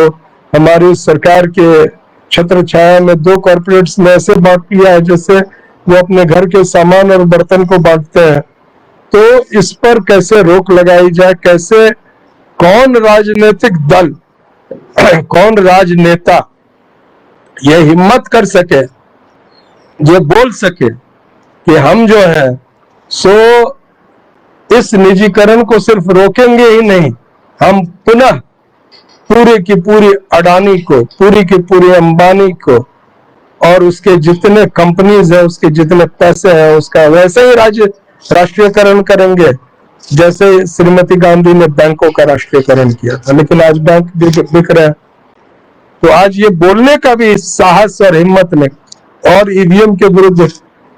हमारी सरकार के छत्र छाया में 2 कॉर्पोरेट्स ने ऐसे बांट लिया है जैसे वो अपने घर के सामान और बर्तन को बांटते हैं। तो इस पर कैसे रोक लगाई जाए, कैसे कौन राजनीतिक दल कौन राजनेता ये हिम्मत कर सके, ये बोल सके कि हम जो है सो इस निजीकरण को सिर्फ रोकेंगे ही नहीं, हम पुनः पूरी की पूरी अडानी को, पूरी की पूरी अंबानी को और उसके जितने कंपनीज है, उसके जितने पैसे हैं, उसका वैसे ही राष्ट्रीयकरण करेंगे जैसे श्रीमती गांधी ने बैंकों का राष्ट्रीयकरण किया था। लेकिन आज बैंक बिक रहे हैं। तो आज ये बोलने का भी साहस और हिम्मत नहीं, और ईवीएम के विरुद्ध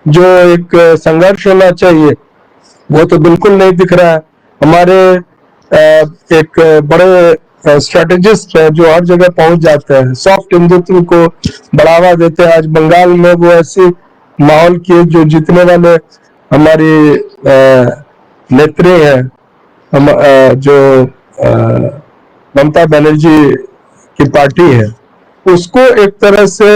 जो एक संघर्ष होना चाहिए वो तो बिल्कुल नहीं दिख रहा है। हमारे एक बड़े स्ट्रेटेजिस्ट है जो हर जगह पहुंच जाते हैं, सॉफ्ट हिंदुत्व को बढ़ावा देते हैं। आज बंगाल में वो ऐसी माहौल की जो जीतने वाले हमारी नेत्री हैं, जो ममता बनर्जी की पार्टी है, उसको एक तरह से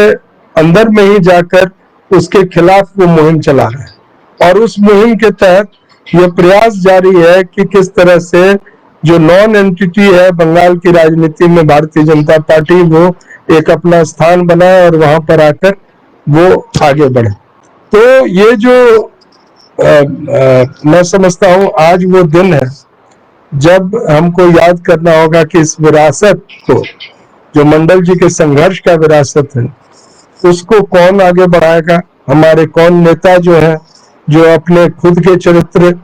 अंदर में ही जाकर उसके खिलाफ वो मुहिम चला रहे हैं। और उस मुहिम के तहत ये प्रयास जारी है कि किस तरह से जो नॉन एंटिटी है बंगाल की राजनीति में भारतीय जनता पार्टी, वो एक अपना स्थान बनाए और वहां पर आकर वो आगे बढ़े। तो ये जो मैं समझता हूं आज वो दिन है जब हमको याद करना होगा कि इस विरासत को, जो मंडल जी के संघर्ष का विरासत है, उसको कौन आगे बढ़ाएगा। हमारे कौन नेता जो है, जो अपने खुद के चरित्र,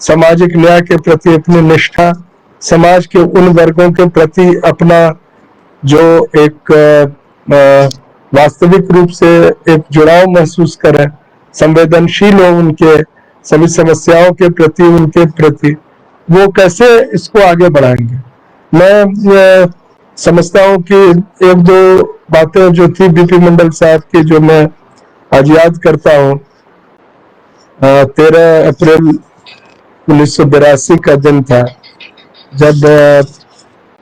सामाजिक न्याय के प्रति अपनी निष्ठा, समाज के उन वर्गों के प्रति अपना जो एक वास्तविक रूप से एक जुड़ाव महसूस करें, संवेदनशील हो उनके सभी समस्याओं के प्रति, उनके प्रति, वो कैसे इसको आगे बढ़ाएंगे। मैं समझता हूं कि 1-2 बातें जो थी बीपी मंडल साहब की जो मैं आज याद करता हूं। 13 अप्रैल 1982 का दिन था जब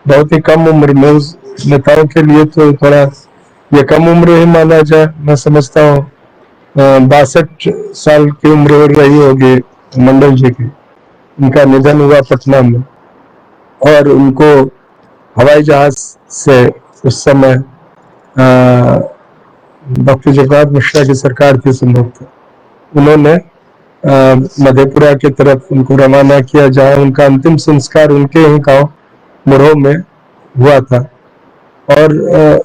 बहुत ही कम उम्र में, उस नेताओं के लिए तो थोड़ा ये कम उम्र ही माना जाए, मैं समझता हूँ 62 साल की उम्र हो रही होगी मंडल जी की। उनका निधन हुआ पटना में, और उनको हवाई जहाज से उस समय डॉक्टर जगन्नाथ मिश्रा की सरकार थी संभव था, उन्होंने मधेपुरा की तरफ उनको रवाना किया, जहां उनका अंतिम संस्कार उनके ही गांव मुरहो में हुआ था। और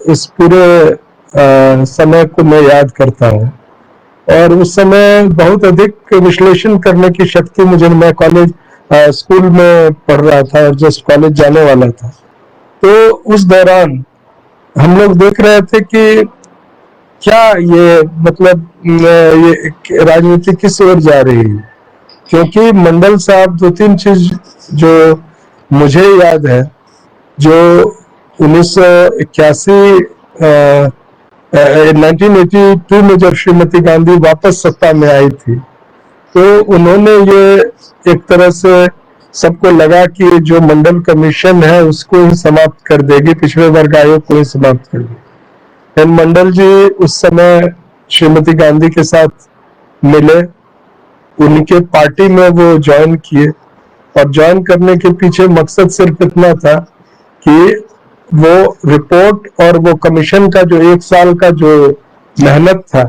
इस पूरे समय को मैं याद करता हूँ और उस समय बहुत अधिक विश्लेषण करने की शक्ति मुझे, मैं कॉलेज स्कूल में पढ़ रहा था और जस्ट कॉलेज जाने वाला था। तो उस दौरान हम लोग देख रहे थे कि क्या ये मतलब ये राजनीति किस ओर जा रही है, क्योंकि मंडल साहब 2-3 चीज जो मुझे याद है, जो 1981 1982 में जब श्रीमती गांधी वापस सत्ता में आई थी, तो उन्होंने ये एक तरह से सबको लगा कि जो मंडल कमीशन है उसको ही समाप्त कर देगी, पिछड़े वर्ग आयोग को ही समाप्त कर देगी। एन मंडल जी उस समय श्रीमती गांधी के साथ मिले, उनके पार्टी में वो ज्वाइन किए, और ज्वाइन करने के पीछे मकसद सिर्फ इतना था कि वो रिपोर्ट और वो कमीशन का जो 1 साल का जो मेहनत था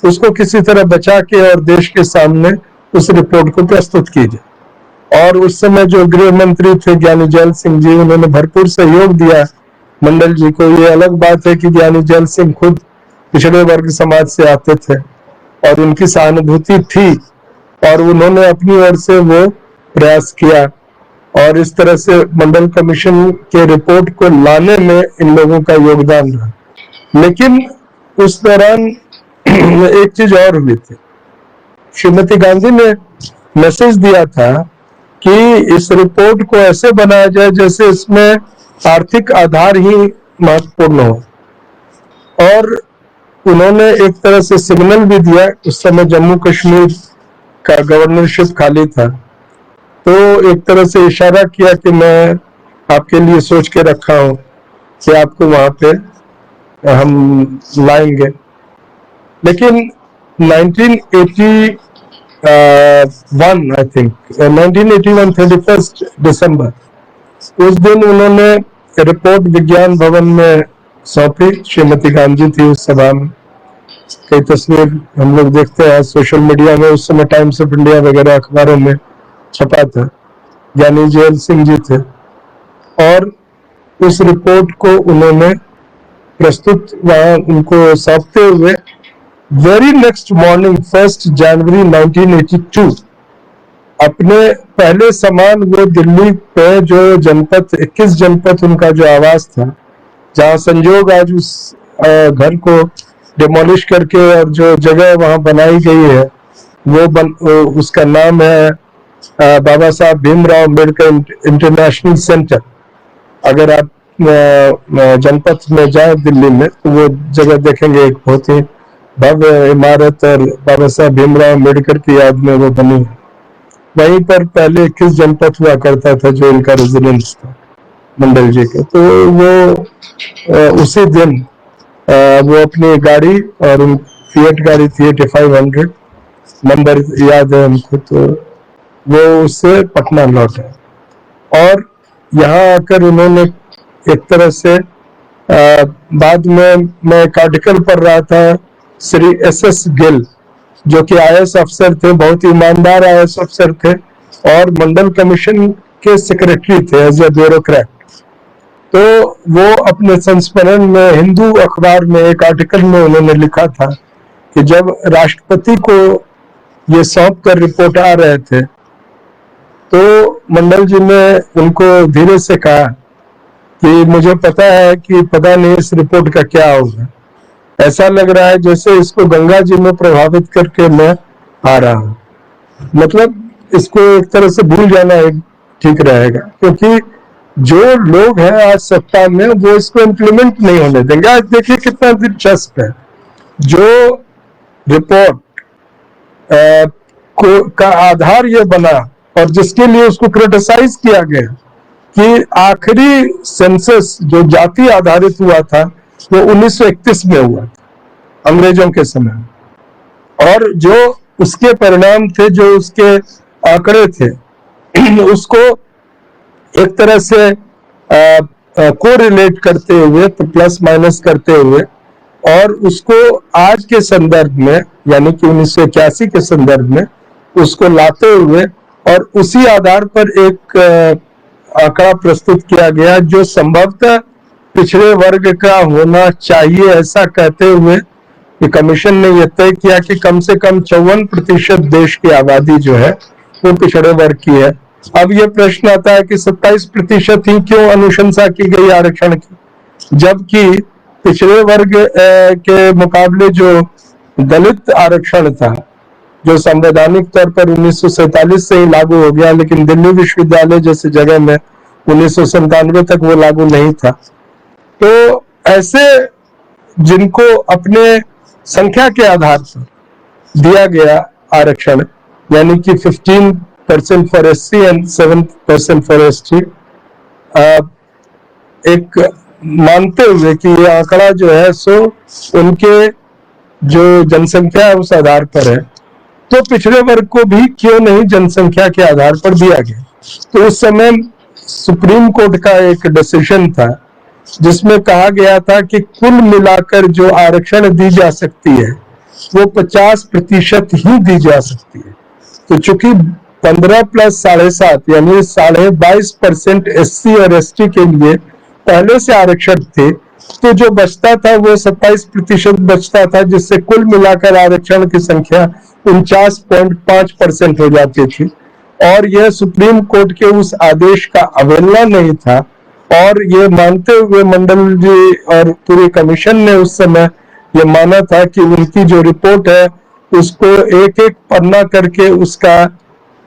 उसको किसी तरह बचा के और देश के सामने उस रिपोर्ट को प्रस्तुत कीजिए। और उस समय जो गृह मंत्री थे ज्ञानी जैल सिंह जी, उन्होंने भरपूर सहयोग दिया मंडल जी को। ये अलग बात है कि ज्ञानी जैल सिंह खुद पिछड़े वर्ग समाज से आते थे और उनकी सहानुभूति थी, और उन्होंने अपनी ओर से वो प्रयास किया, और इस तरह से मंडल कमीशन के रिपोर्ट को लाने में इन लोगों का योगदान रहा। लेकिन उस दौरान एक चीज और हुई थी, श्रीमती गांधी ने मैसेज दिया था कि इस रिपोर्ट को ऐसे बनाया जाए जैसे इसमें आर्थिक आधार ही महत्वपूर्ण हो, और उन्होंने एक तरह से सिग्नल भी दिया। उस समय जम्मू कश्मीर का गवर्नरशिप खाली था, तो एक तरह से इशारा किया कि मैं आपके लिए सोच के रखा हूं कि आपको वहां पे हम लाएंगे। लेकिन 1981 आई थिंक 1981 31 दिसंबर, उस दिन उन्होंने रिपोर्ट विज्ञान भवन में सौंपी। श्रीमती गांधी थी उस सभा में। कई तस्वीर हम लोग देखते हैं सोशल मीडिया में, उस समय टाइम्स ऑफ इंडिया वगैरह अखबारों में छपा था। ज्ञानी जैल सिंह जी थे, और उस रिपोर्ट को उन्होंने प्रस्तुत वहां उनको सौंपते हुए वेरी नेक्स्ट मॉर्निंग 1 जनवरी 1982 अपने पहले समान वो दिल्ली पे जो जनपद 21 जनपद उनका जो आवास था, जहां संजोग आज उस घर को डिमोलिश करके और जो जगह वहां बनाई गई है वो उसका नाम है बाबा साहब भीमराव अम्बेडकर इंटरनेशनल सेंटर। अगर आप जनपद में जाए दिल्ली में तो वो जगह देखेंगे, एक बहुत ही भव्य इमारत और बाबा साहब भीमराव अम्बेडकर की याद में वो बनी है। वहीं पर पहले 21 जनपद हुआ करता था जो इनका रेजिडेंस था मंडल जी के। तो वो उसी दिन वो अपनी गाड़ी, और फिएट गाड़ी थी 8500, नंबर याद है हमको, तो वो उससे पटना लौटे, और यहाँ आकर उन्होंने एक तरह से बाद में मैं एक आर्टिकल पढ़ रहा था, श्री एस गिल जो कि आईएएस अफसर थे, बहुत ईमानदार आईएएस अफसर थे और मंडल कमीशन के सेक्रेटरी थे एज ए ब्यूरोक्रेट। तो वो अपने संस्मरण में हिंदू अखबार में एक आर्टिकल में उन्होंने लिखा था कि जब राष्ट्रपति को ये सौंप कर रिपोर्ट आ रहे थे, तो मंडल जी ने उनको धीरे से कहा कि मुझे पता है कि पता नहीं इस रिपोर्ट का क्या होगा, ऐसा लग रहा है जैसे इसको गंगा जी में प्रभावित करके मैं आ रहा हूँ। मतलब इसको एक तरह से भूल जाना एक ठीक रहेगा, क्योंकि जो लोग हैं आज सत्ता में वो इसको इम्प्लीमेंट नहीं होने देंगे। आज देखिए कितना दिलचस्प है, जो रिपोर्ट का आधार ये बना और जिसके लिए उसको क्रिटिसाइज किया गया कि आखिरी सेंसस जो जाति आधारित हुआ था वो 1931 में हुआ था अंग्रेजों के समय, और जो उसके परिणाम थे, जो उसके आंकड़े थे, उसको एक तरह से कोरिलेट करते हुए, प्लस माइनस करते हुए, और उसको आज के संदर्भ में यानी कि 1981 के संदर्भ में उसको लाते हुए और उसी आधार पर एक आंकड़ा प्रस्तुत किया गया जो संभवतः पिछड़े वर्ग का होना चाहिए, ऐसा कहते हुए कि कमीशन ने यह तय किया कि कम से कम 54% देश की आबादी जो है वो पिछड़े वर्ग की है। अब ये प्रश्न आता है कि 27% ही क्यों अनुशंसा की गई आरक्षण की, जबकि पिछड़े वर्ग के मुकाबले जो दलित आरक्षण था, जो संवैधानिक तौर पर 1947 से ही लागू हो गया, लेकिन दिल्ली विश्वविद्यालय जैसी जगह में 1997 तक वो लागू नहीं था। तो ऐसे जिनको अपने संख्या के आधार पर दिया गया आरक्षण, यानी कि 15% for SC and 7% for ST, एक मानते हुए कि ये आंकड़ा जो है सो उनके जो जनसंख्या है उस आधार पर है, तो पिछड़े वर्ग को भी क्यों नहीं जनसंख्या के आधार पर दिया गया। तो उस समय सुप्रीम कोर्ट का एक डिसीजन था जिसमें कहा गया था कि कुल मिलाकर जो आरक्षण दी जा सकती है वो 50% ही दी जा सकती है। तो चूंकि 15 प्लस 7.5 यानी 22.5% SC और ST के लिए पहले से आरक्षण थे, तो जो बचता था वो 27% बचता था, जिससे कुल मिलाकर आरक्षण की संख्या 49.5% हो जाती थी। और यह सुप्रीम कोर्ट के उस आदेश का अवहेलना नहीं था, और ये मानते हुए मंडल जी और पूरे कमीशन ने उस समय ये माना था कि उनकी जो रिपोर्ट है उसको एक एक पन्ना करके उसका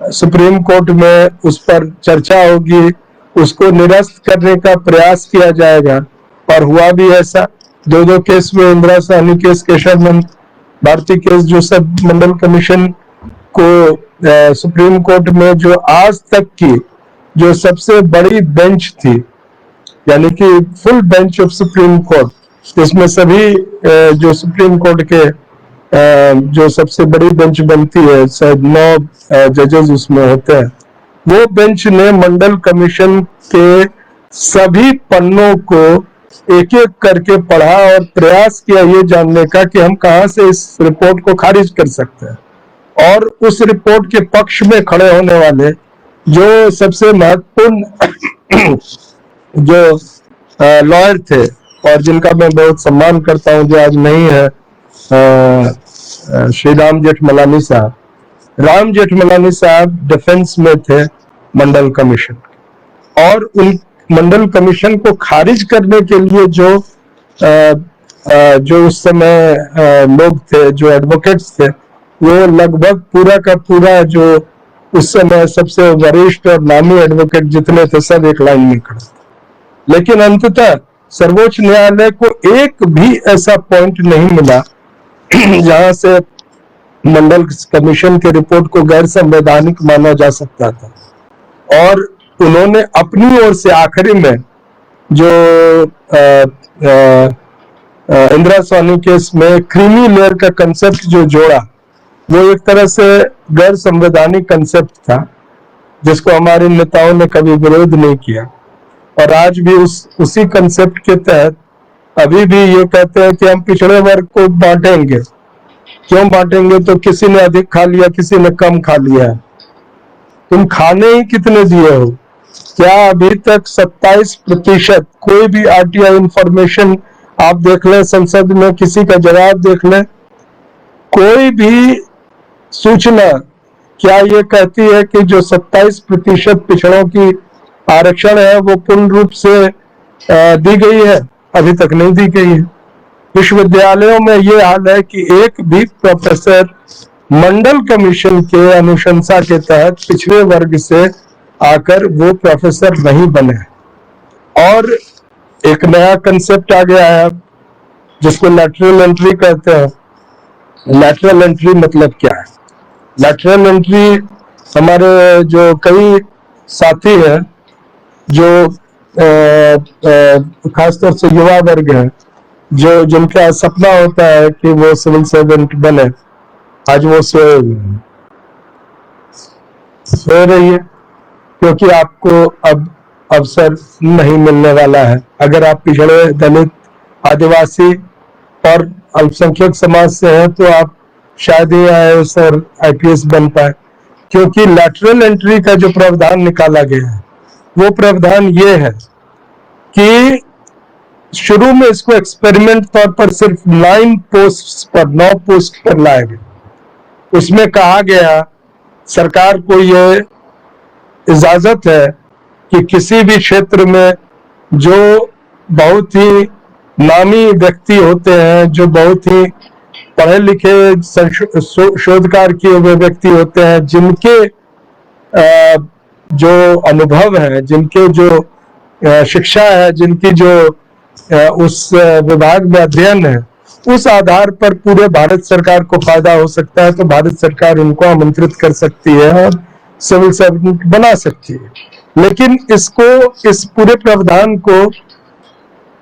सुप्रीम कोर्ट में उस पर चर्चा होगी, उसको निरस्त करने का प्रयास किया जाएगा। और हुआ भी ऐसा। 2 केस में, इंदिरा साहनी केस, केशव भारती केस, जो सब मंडल कमीशन को सुप्रीम कोर्ट में जो आज तक की जो सबसे बड़ी बेंच थी, यानी कि full bench of supreme court, जिसमें सभी जो सुप्रीम कोर्ट के जो सबसे बड़ी बेंच बनती है, शायद 9 जजेस उसमें होते हैं, वो बेंच ने मंडल कमीशन के सभी पन्नों को एक एक करके पढ़ा और प्रयास किया ये जानने का कि हम कहां से इस रिपोर्ट को खारिज कर सकते हैं। और उस रिपोर्ट के पक्ष में खड़े होने वाले जो सबसे महत्वपूर्ण जो लॉयर थे और जिनका मैं बहुत सम्मान करता हूं, जो आज नहीं है, श्री राम जेठमलानी साहब। राम जेठमलानी साहब डिफेंस में थे मंडल कमीशन, और उन मंडल कमीशन को खारिज करने के लिए जो उस समय लोग थे, जो एडवोकेट्स थे, वो लगभग पूरा का पूरा जो उस समय सबसे वरिष्ठ और नामी एडवोकेट जितने थे सब एक लाइन में खड़े थे। लेकिन अंततः सर्वोच्च न्यायालय को एक भी ऐसा पॉइंट नहीं मिला जहां से मंडल कमीशन के रिपोर्ट को गैर संवैधानिक माना जा सकता था। और उन्होंने अपनी ओर से आखिरी में जो इंदिरा साहनी केस में क्रीमी लेयर का कंसेप्ट जो जोड़ा, वो एक तरह से गैर संवैधानिक कंसेप्ट था जिसको हमारे नेताओं ने कभी विरोध नहीं किया। और आज भी उसी कंसेप्ट के तहत अभी भी ये कहते हैं कि हम पिछड़े वर्ग को बांटेंगे। क्यों बांटेंगे? तो किसी ने अधिक खा लिया, किसी ने कम खा लिया। तुम खाने ही कितने दिए हो? क्या अभी तक 27% कोई भी RTI इंफॉर्मेशन आप देख लें, संसद में किसी का जवाब देख लें, कोई भी सूचना क्या ये कहती है कि जो 27% पिछड़ों की आरक्षण है वो पूर्ण रूप से दी गई है? अभी तक नहीं दी गई है। विश्वविद्यालयों में ये हाल है कि एक भी प्रोफेसर मंडल कमीशन के अनुशंसा के तहत पिछड़े वर्ग से आकर वो प्रोफेसर नहीं बने। और एक नया कंसेप्ट आ गया है जिसको लैटरल एंट्री कहते हैं। लैटरल एंट्री मतलब क्या है? लैटरल एंट्री हमारे जो कई साथी हैं जो खासतौर से युवा वर्ग है, जो जिनका सपना होता है कि वो सिविल सर्वेंट बने, आज वो सो रही है क्योंकि आपको अब अवसर नहीं मिलने वाला है। अगर आप पिछड़े, दलित, आदिवासी और अल्पसंख्यक समाज से हैं तो आप शायद ही IAS और IPS बन पाए, क्योंकि लैटरल एंट्री का जो प्रावधान निकाला गया है वो प्रावधान ये है कि शुरू में इसको एक्सपेरिमेंट तौर पर सिर्फ 9 पोस्ट पर लाया गया। उसमें कहा गया सरकार को ये इजाजत है कि किसी भी क्षेत्र में जो बहुत ही नामी व्यक्ति होते हैं, जो बहुत ही पढ़े लिखे शोधकार किए हुए व्यक्ति होते हैं, जिनके जो अनुभव है, जिनके जो शिक्षा है, जिनकी जो उस विभाग में अध्ययन है, उस आधार पर पूरे भारत सरकार को फायदा हो सकता है, तो भारत सरकार उनको आमंत्रित कर सकती है और सिविल सर्वेंट बना सकती है। लेकिन इस पूरे प्रावधान को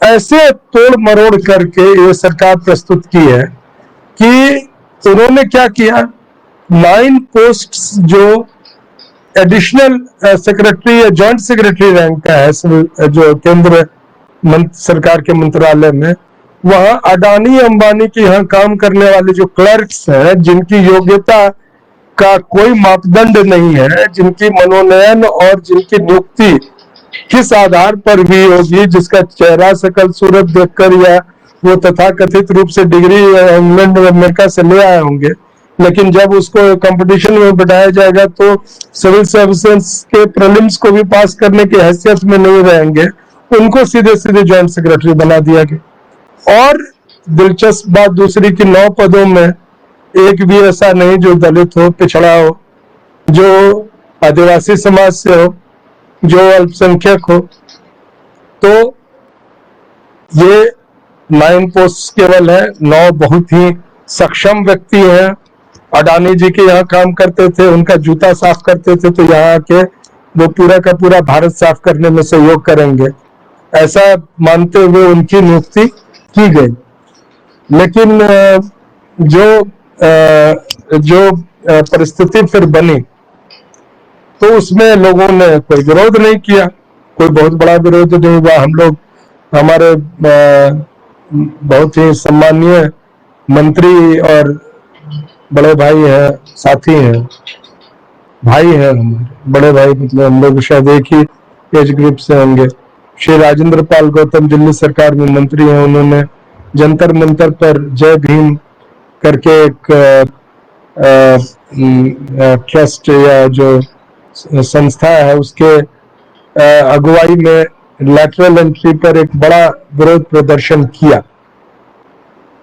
ऐसे तोड़ मरोड़ करके ये सरकार प्रस्तुत की है कि उन्होंने क्या किया, 9 पोस्ट्स जो एडिशनल सेक्रेटरी या जॉइंट सेक्रेटरी रैंक का है जो केंद्र सरकार के मंत्रालय में, वहां अडानी अंबानी के यहाँ काम करने वाले जो क्लर्क्स हैं, जिनकी योग्यता का कोई मापदंड नहीं है, जिनकी मनोनयन और जिनकी नियुक्ति किस आधार पर भी होगी, जिसका चेहरा शकल सूरत देखकर या वो तथाकथित रूप से डिग्री इंग्लैंड और अमेरिका से ले आए होंगे, लेकिन जब उसको कंपटीशन में बढ़ाया जाएगा तो सिविल सर्विसेज के प्रीलिम्स को भी पास करने की हैसियत में नहीं रहेंगे, उनको सीधे सीधे जॉइंट सेक्रेटरी बना दिया गया। और दिलचस्प बात दूसरी कि 9 पदों में एक भी ऐसा नहीं जो दलित हो, पिछड़ा हो, जो आदिवासी समाज से हो, जो अल्पसंख्यक हो। तो ये 9 पोस्ट केवल है, 9 बहुत ही सक्षम व्यक्ति हैं। अडानी जी के यहाँ काम करते थे, उनका जूता साफ करते थे, तो यहाँ आके वो पूरा का पूरा भारत साफ करने में सहयोग करेंगे, ऐसा मानते हुए उनकी नियुक्ति की गई। लेकिन जो परिस्थिति फिर बनी तो उसमें लोगों ने कोई विरोध नहीं किया, कोई बहुत बड़ा विरोध नहीं हुआ। हम लोग, हमारे बहुत ही सम्मानीय मंत्री और बड़े भाई हैं, साथी हैं, भाई हैं हमारे, बड़े भाई मतलब हम लोग शायद एक ही एज ग्रुप से होंगे। श्री राजेंद्र पाल गौतम दिल्ली सरकार में मंत्री हैं, उन्होंने जंतर मंतर पर जय भीम करके एक ट्रस्ट या जो संस्था है उसके अगुवाई में लैटरल एंट्री पर एक बड़ा विरोध प्रदर्शन किया।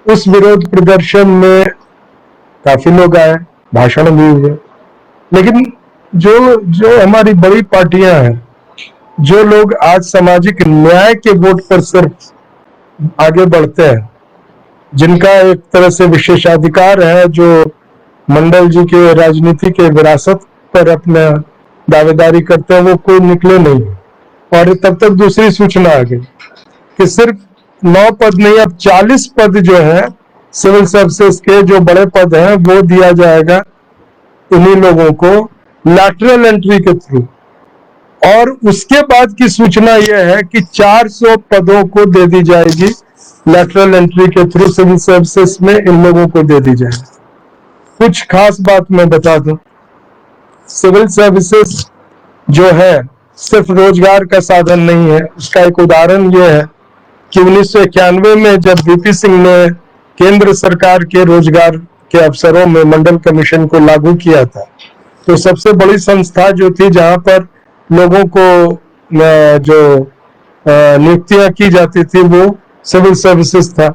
उस विरोध प्रदर्शन में काफी लोग आए, भाषण भी हुए, लेकिन जो हमारी बड़ी पार्टियां हैं, जो लोग आज सामाजिक न्याय के वोट पर सिर्फ आगे बढ़ते हैं, जिनका एक तरह से विशेषाधिकार है, जो मंडल जी के राजनीति के विरासत पर अपना दावेदारी करते हैं, वो कोई निकले नहीं। और तब तक दूसरी सूचना आ गई कि सिर्फ 9 पद नहीं, अब 40 पद जो है सिविल सर्विसेज के, जो बड़े पद हैं, वो दिया जाएगा इन्हीं लोगों को लैटरल एंट्री के थ्रू। और उसके बाद की सूचना यह है कि 400 पदों को दे दी जाएगी लैटरल एंट्री के थ्रू, सिविल सर्विसेज में इन लोगों को दे दी जाएगी। कुछ खास बात मैं बता दूं, सिविल सर्विसेज जो है सिर्फ रोजगार का साधन नहीं है। उसका एक उदाहरण यह है कि 1991 में जब बीपी सिंह ने केंद्र सरकार के रोजगार के अवसरों में मंडल कमीशन को लागू किया था, तो सबसे बड़ी संस्था जो थी जहां पर लोगों को जो नियुक्तियां की जाती थी वो सिविल सर्विसेज था।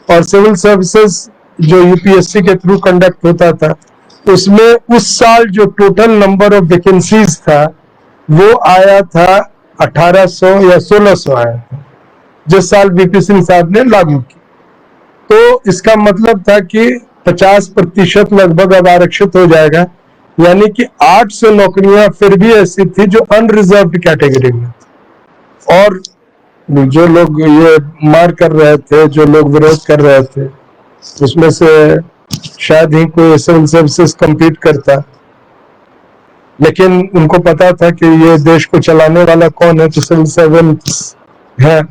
और सिविल सर्विसेज जो यूपीएससी के थ्रू कंडक्ट होता था, उसमें उस साल जो टोटल नंबर ऑफ वैकेंसीज था वो आया था 1800 या 1600 आया था, जिस साल बीपी सिंह साहब ने लागू की। तो इसका मतलब था कि 50% लगभग अब आरक्षित हो जाएगा, यानी कि 800 नौकरियां फिर भी ऐसी थी जो अनरिजर्व्ड कैटेगरी में। और जो लोग ये मार कर रहे थे, जो लोग विरोध कर रहे थे, उसमें से शायद ही कोई सिविल सर्विसेज कम्पीट करता, लेकिन उनको पता था कि ये देश को चलाने वाला कौन है, तो सिविल सर्वेंट्स है।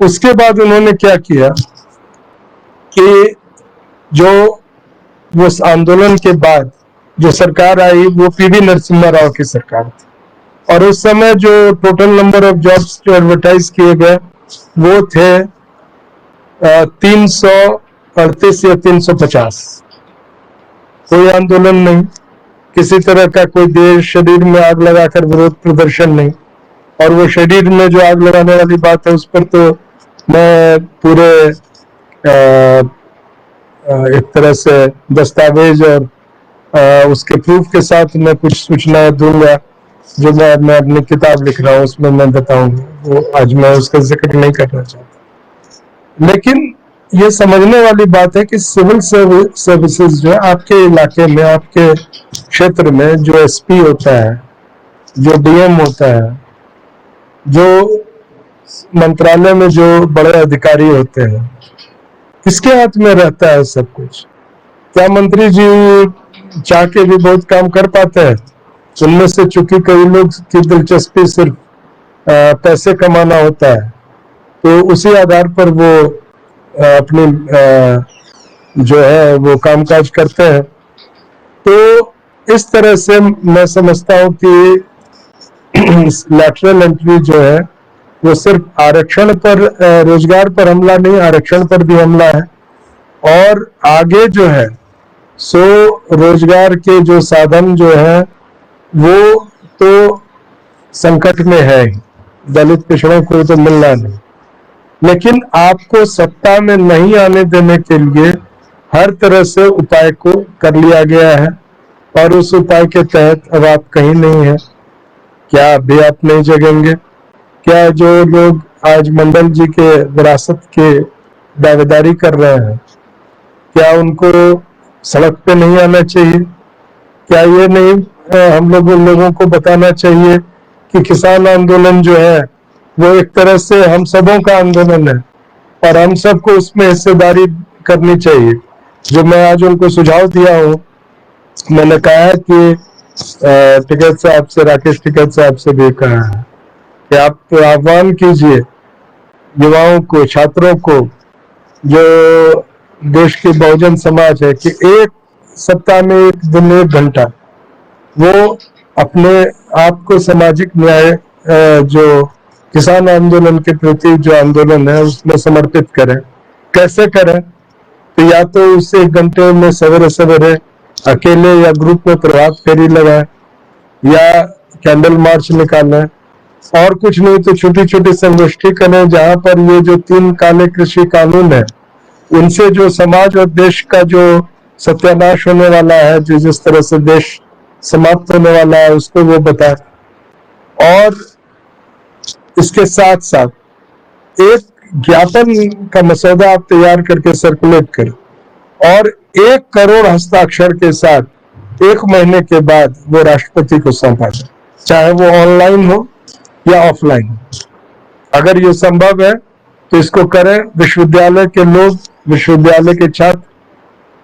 उसके बाद उन्होंने क्या किया कि जो उस आंदोलन के बाद जो सरकार आई वो पीवी नरसिम्हा राव की सरकार थी, और उस समय जो टोटल नंबर ऑफ जॉब्स जो एडवर्टाइज किए गए वो थे 338 या 350। कोई आंदोलन नहीं, किसी तरह का कोई देश शरीर में आग लगाकर विरोध प्रदर्शन नहीं। और वो शरीर में जो आग लगाने वाली बात है उस पर तो मैं पूरे एक तरह से दस्तावेज और उसके प्रूफ के साथ मैं कुछ सूचनाएं दूंगा जो मैं अपनी किताब लिख रहा हूँ उसमें मैं बताऊंगा। वो आज मैं उसका जिक्र नहीं करना चाहता, लेकिन ये समझने वाली बात है कि सिविल सर्विसेज जो है आपके इलाके में, आपके क्षेत्र में जो एसपी होता है, जो डीएम होता है, जो मंत्रालय में जो बड़े अधिकारी होते हैं, किसके हाथ में रहता है सब कुछ? क्या मंत्री जी चाह के भी बहुत काम कर पाते हैं? उनमें से चूंकि कई लोग की दिलचस्पी सिर्फ पैसे कमाना होता है, तो उसी आधार पर वो अपनी जो है वो कामकाज करते हैं। तो इस तरह से मैं समझता हूँ कि लैटरल एंट्री जो है वो सिर्फ आरक्षण पर, रोजगार पर हमला नहीं, आरक्षण पर भी हमला है। और आगे जो है सो रोजगार के जो साधन जो है वो तो संकट में है, दलित पिछड़ों को तो मिलना नहीं, लेकिन आपको सत्ता में नहीं आने देने के लिए हर तरह से उपाय को कर लिया गया है। और उस उपाय के तहत अब आप कहीं नहीं है। क्या अभी आप नहीं जगेंगे? क्या जो लोग आज मंडल जी के विरासत के दावेदारी कर रहे हैं, क्या उनको सड़क पे नहीं आना चाहिए? क्या ये नहीं हम लोगों को बताना चाहिए कि किसान आंदोलन जो है वो एक तरह से हम सबों का आंदोलन है और हम सबको उसमें हिस्सेदारी करनी चाहिए? जो मैं आज उनको सुझाव दिया हूँ, मैंने कहा है कि टिकैत साहब से, राकेश टिकैत साहब से भी कहा है कि आप आह्वान कीजिए युवाओं को, छात्रों को, जो देश की बहुजन समाज है, कि एक सप्ताह में, एक दिन, एक घंटा वो अपने आप को सामाजिक न्याय जो किसान आंदोलन के प्रति जो आंदोलन है उसमें समर्पित करें। कैसे करें? तो या तो उस एक घंटे में सवेरे सवेरे अकेले या ग्रुप में प्रभात फेरी लगाएं, या कैंडल मार्च निकालें, और कुछ नहीं तो छोटी छोटी संगोष्ठी करें जहां पर ये जो 3 काले कृषि कानून है उनसे जो समाज और देश का जो सत्यानाश होने वाला है, जो जिस तरह से देश समाप्त होने वाला है उसको वो बताए। और इसके साथ साथ एक ज्ञापन का मसौदा आप तैयार करके सर्कुलेट करें और 1 करोड़ हस्ताक्षर के साथ 1 महीने के बाद वो राष्ट्रपति को सौंपा जाए, चाहे वो ऑनलाइन हो या ऑफलाइन। अगर ये संभव है तो इसको करें। विश्वविद्यालय के लोग, विश्वविद्यालय के छात्र,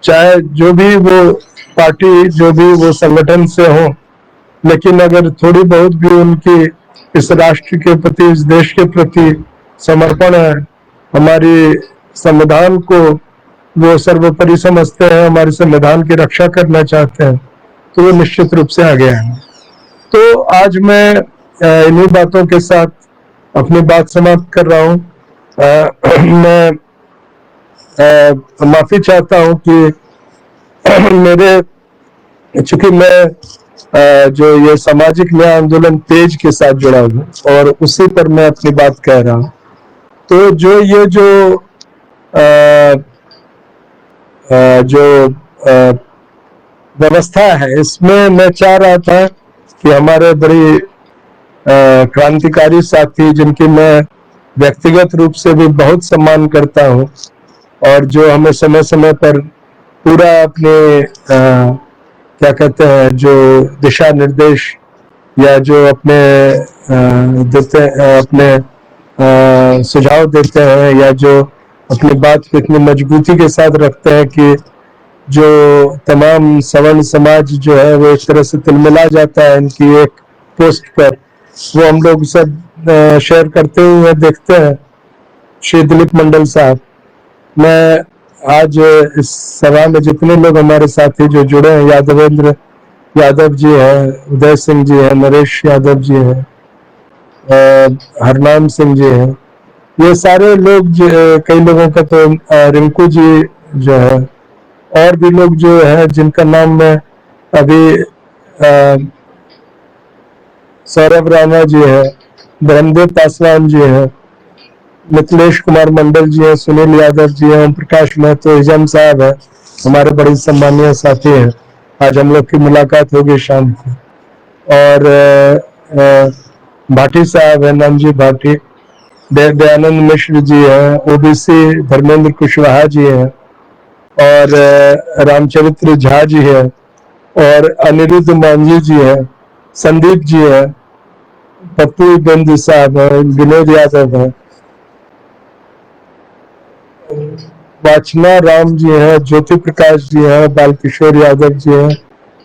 चाहे जो भी वो पार्टी, जो भी वो संगठन से हो, लेकिन अगर थोड़ी बहुत भी उनकी इस राष्ट्र के प्रति, इस देश के प्रति समर्पण है, हमारी संविधान को वो सर्वोपरि समझते हैं, हमारे संविधान की रक्षा करना चाहते हैं, तो वो निश्चित रूप से आगे आएंगे। तो आज मैं इन्हीं बातों के साथ अपनी बात समाप्त कर रहा हूँ। मैं माफी चाहता हूँ कि मेरे, चूंकि मैं जो ये सामाजिक न्याय आंदोलन पेज के साथ जुड़ा हूँ और उसी पर मैं अपनी बात कह रहा हूँ, तो जो ये जो व्यवस्था है इसमें मैं चाह रहा था कि हमारे बड़ी क्रांतिकारी साथी, जिनकी मैं व्यक्तिगत रूप से भी बहुत सम्मान करता हूँ और जो हमें समय समय पर पूरा अपने क्या कहते हैं, जो दिशा निर्देश या जो अपने देते अपने सुझाव देते हैं, या जो अपनी बात को इतनी मजबूती के साथ रखते हैं कि जो तमाम सवर्ण समाज जो है वो एक तरह से तिलमिला जाता है इनकी एक पोस्ट पर, वो हम लोग सब शेयर करते हुए देखते हैं। श्री दिलीप मंडल साहब, मैं आज इस सभा में जितने लोग हमारे साथी जो जुड़े हैं, यादवेंद्र यादव जी हैं, उदय सिंह जी हैं, नरेश यादव जी हैं, हरनाम सिंह जी हैं, ये सारे लोग कई लोगों का तो रिंकू जी जो है, और भी लोग जो है जिनका नाम मैं अभी सौरभ राणा जी है, ब्रह्मदेव पासवान जी है, मिथिलेश कुमार मंडल जी है, सुनील यादव जी है, ओम प्रकाश महतो, हिजम साहब है, हमारे बड़े सम्मानीय साथी हैं। आज हम लोग की मुलाकात होगी शाम को। और भाटी साहब है, नामजी भाटी, दयानंद मिश्र जी हैं, ओबीसी धर्मेंद्र कुशवाहा जी हैं, और रामचरित्र झा जी है, और अनिरुद्ध मांझी जी है, संदीप जी है, पप्पू बेंदी साहब है, विनोद यादव है, वाचना राम जी हैं, ज्योति प्रकाश जी हैं, बालकिशोर यादव जी हैं,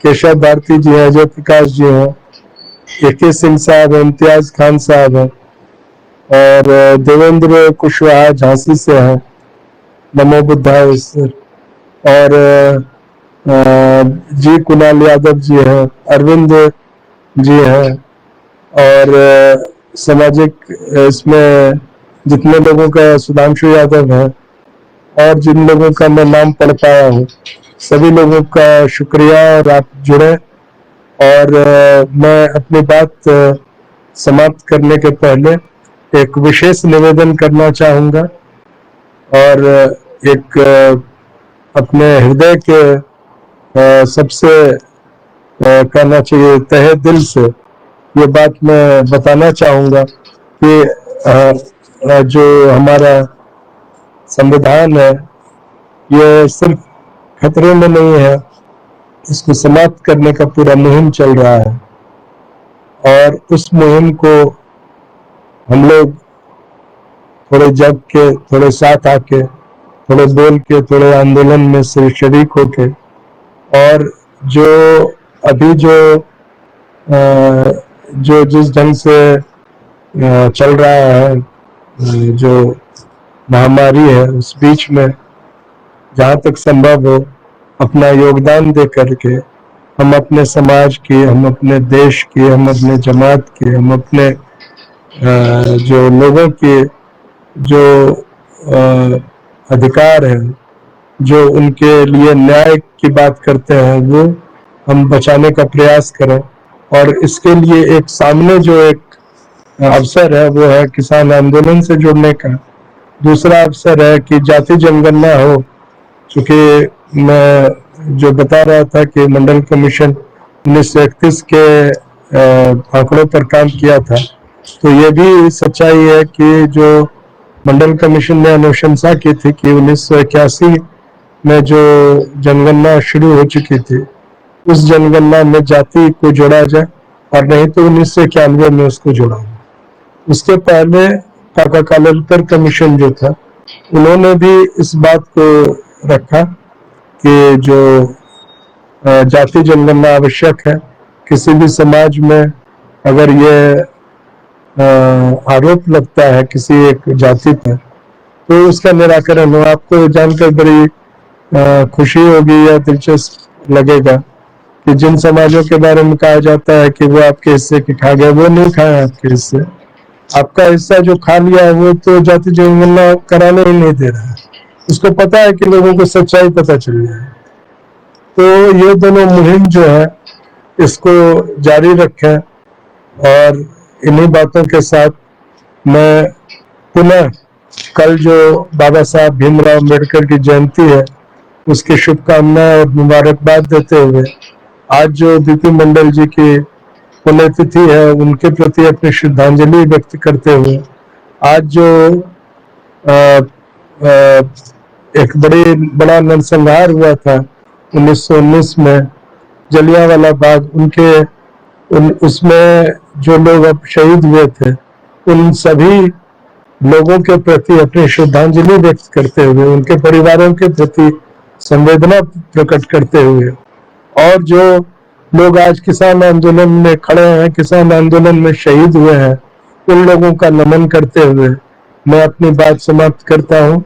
केशव भारती जी हैं, अजय प्रकाश जी हैं, AK सिंह साहब, इम्तियाज खान साहब हैं, और देवेंद्र कुशवाहा झांसी से हैं, नमो बुद्धाय सर, और जी कुणाल यादव जी हैं, अरविंद जी हैं, और सामाजिक इसमें जितने लोगों का, सुधांशु यादव है, और जिन लोगों का मैं नाम पढ़ पाया हूँ, सभी लोगों का शुक्रिया। और आप जुड़े। और मैं अपनी बात समाप्त करने के पहले एक विशेष निवेदन करना चाहूँगा, और एक अपने हृदय के सबसे कहना चाहिए तहे दिल से ये बात मैं बताना चाहूँगा कि जो हमारा संविधान है ये सिर्फ खतरे में नहीं है, इसको समाप्त करने का पूरा मुहिम चल रहा है, और उस मुहिम को हम लोग थोड़े जग के, थोड़े साथ आके, थोड़े बोल के, थोड़े आंदोलन में से शरीक होके, और जो अभी जो जिस ढंग से चल रहा है, जो महामारी है, उस बीच में जहाँ तक संभव हो अपना योगदान दे करके हम अपने समाज की, हम अपने देश की, हम अपने जमात की, हम अपने जो लोगों के जो अधिकार है, जो उनके लिए न्याय की बात करते हैं, वो हम बचाने का प्रयास करें। और इसके लिए एक सामने जो एक अवसर है वो है किसान आंदोलन से जुड़ने का। दूसरा अवसर है कि जाति जनगणना हो, क्योंकि मैं जो बता रहा था कि मंडल कमीशन 1931 के आंकड़ों पर काम किया था, तो ये भी सच्चाई है कि जो मंडल कमीशन ने अनुशंसा की थी कि 1981 में जो जनगणना शुरू हो चुकी थी, उस जनगणना में जाति को जोड़ा जाए, और नहीं तो 1991 में उसको जोड़ा जाए। उसके पहले काका कालेलकर कमीशन जो था, उन्होंने भी इस बात को रखा कि जो जाति जनगणना आवश्यक है। किसी भी समाज में अगर ये आरोप लगता है किसी एक जाति पर, तो उसका निराकरण हो। आपको जानकर बड़ी खुशी होगी या दिलचस्प लगेगा कि जिन समाजों के बारे में कहा जाता है कि वो आपके हिस्से की खा गए, वो नहीं खाए आपके हिस्से। आपका हिस्सा जो खा लिया है वो तो जाति जनगणना कराने ही नहीं दे रहा है, उसको पता है कि लोगों को सच्चाई पता चल जाए। तो ये दोनों मुहिम जो है इसको जारी रखें, और इन्हीं बातों के साथ मैं पुनः कल जो बाबा साहब भीमराव अम्बेडकर की जयंती है उसकी शुभकामनाएं और मुबारकबाद देते हुए, आज जो बीपी मंडल जी की पुण्यतिथि है उनके प्रति अपनी श्रद्धांजलि व्यक्त करते हुए, आज जो एक बड़ा नरसंहार हुआ था 1919 में जलियांवाला बाग, उसमें जो लोग अब शहीद हुए थे, उन सभी लोगों के प्रति अपनी श्रद्धांजलि व्यक्त करते हुए, उनके परिवारों के प्रति संवेदना प्रकट करते हुए, और जो लोग आज किसान आंदोलन में खड़े हैं, किसान आंदोलन में शहीद हुए हैं, उन लोगों का नमन करते हुए मैं अपनी बात समाप्त करता हूं।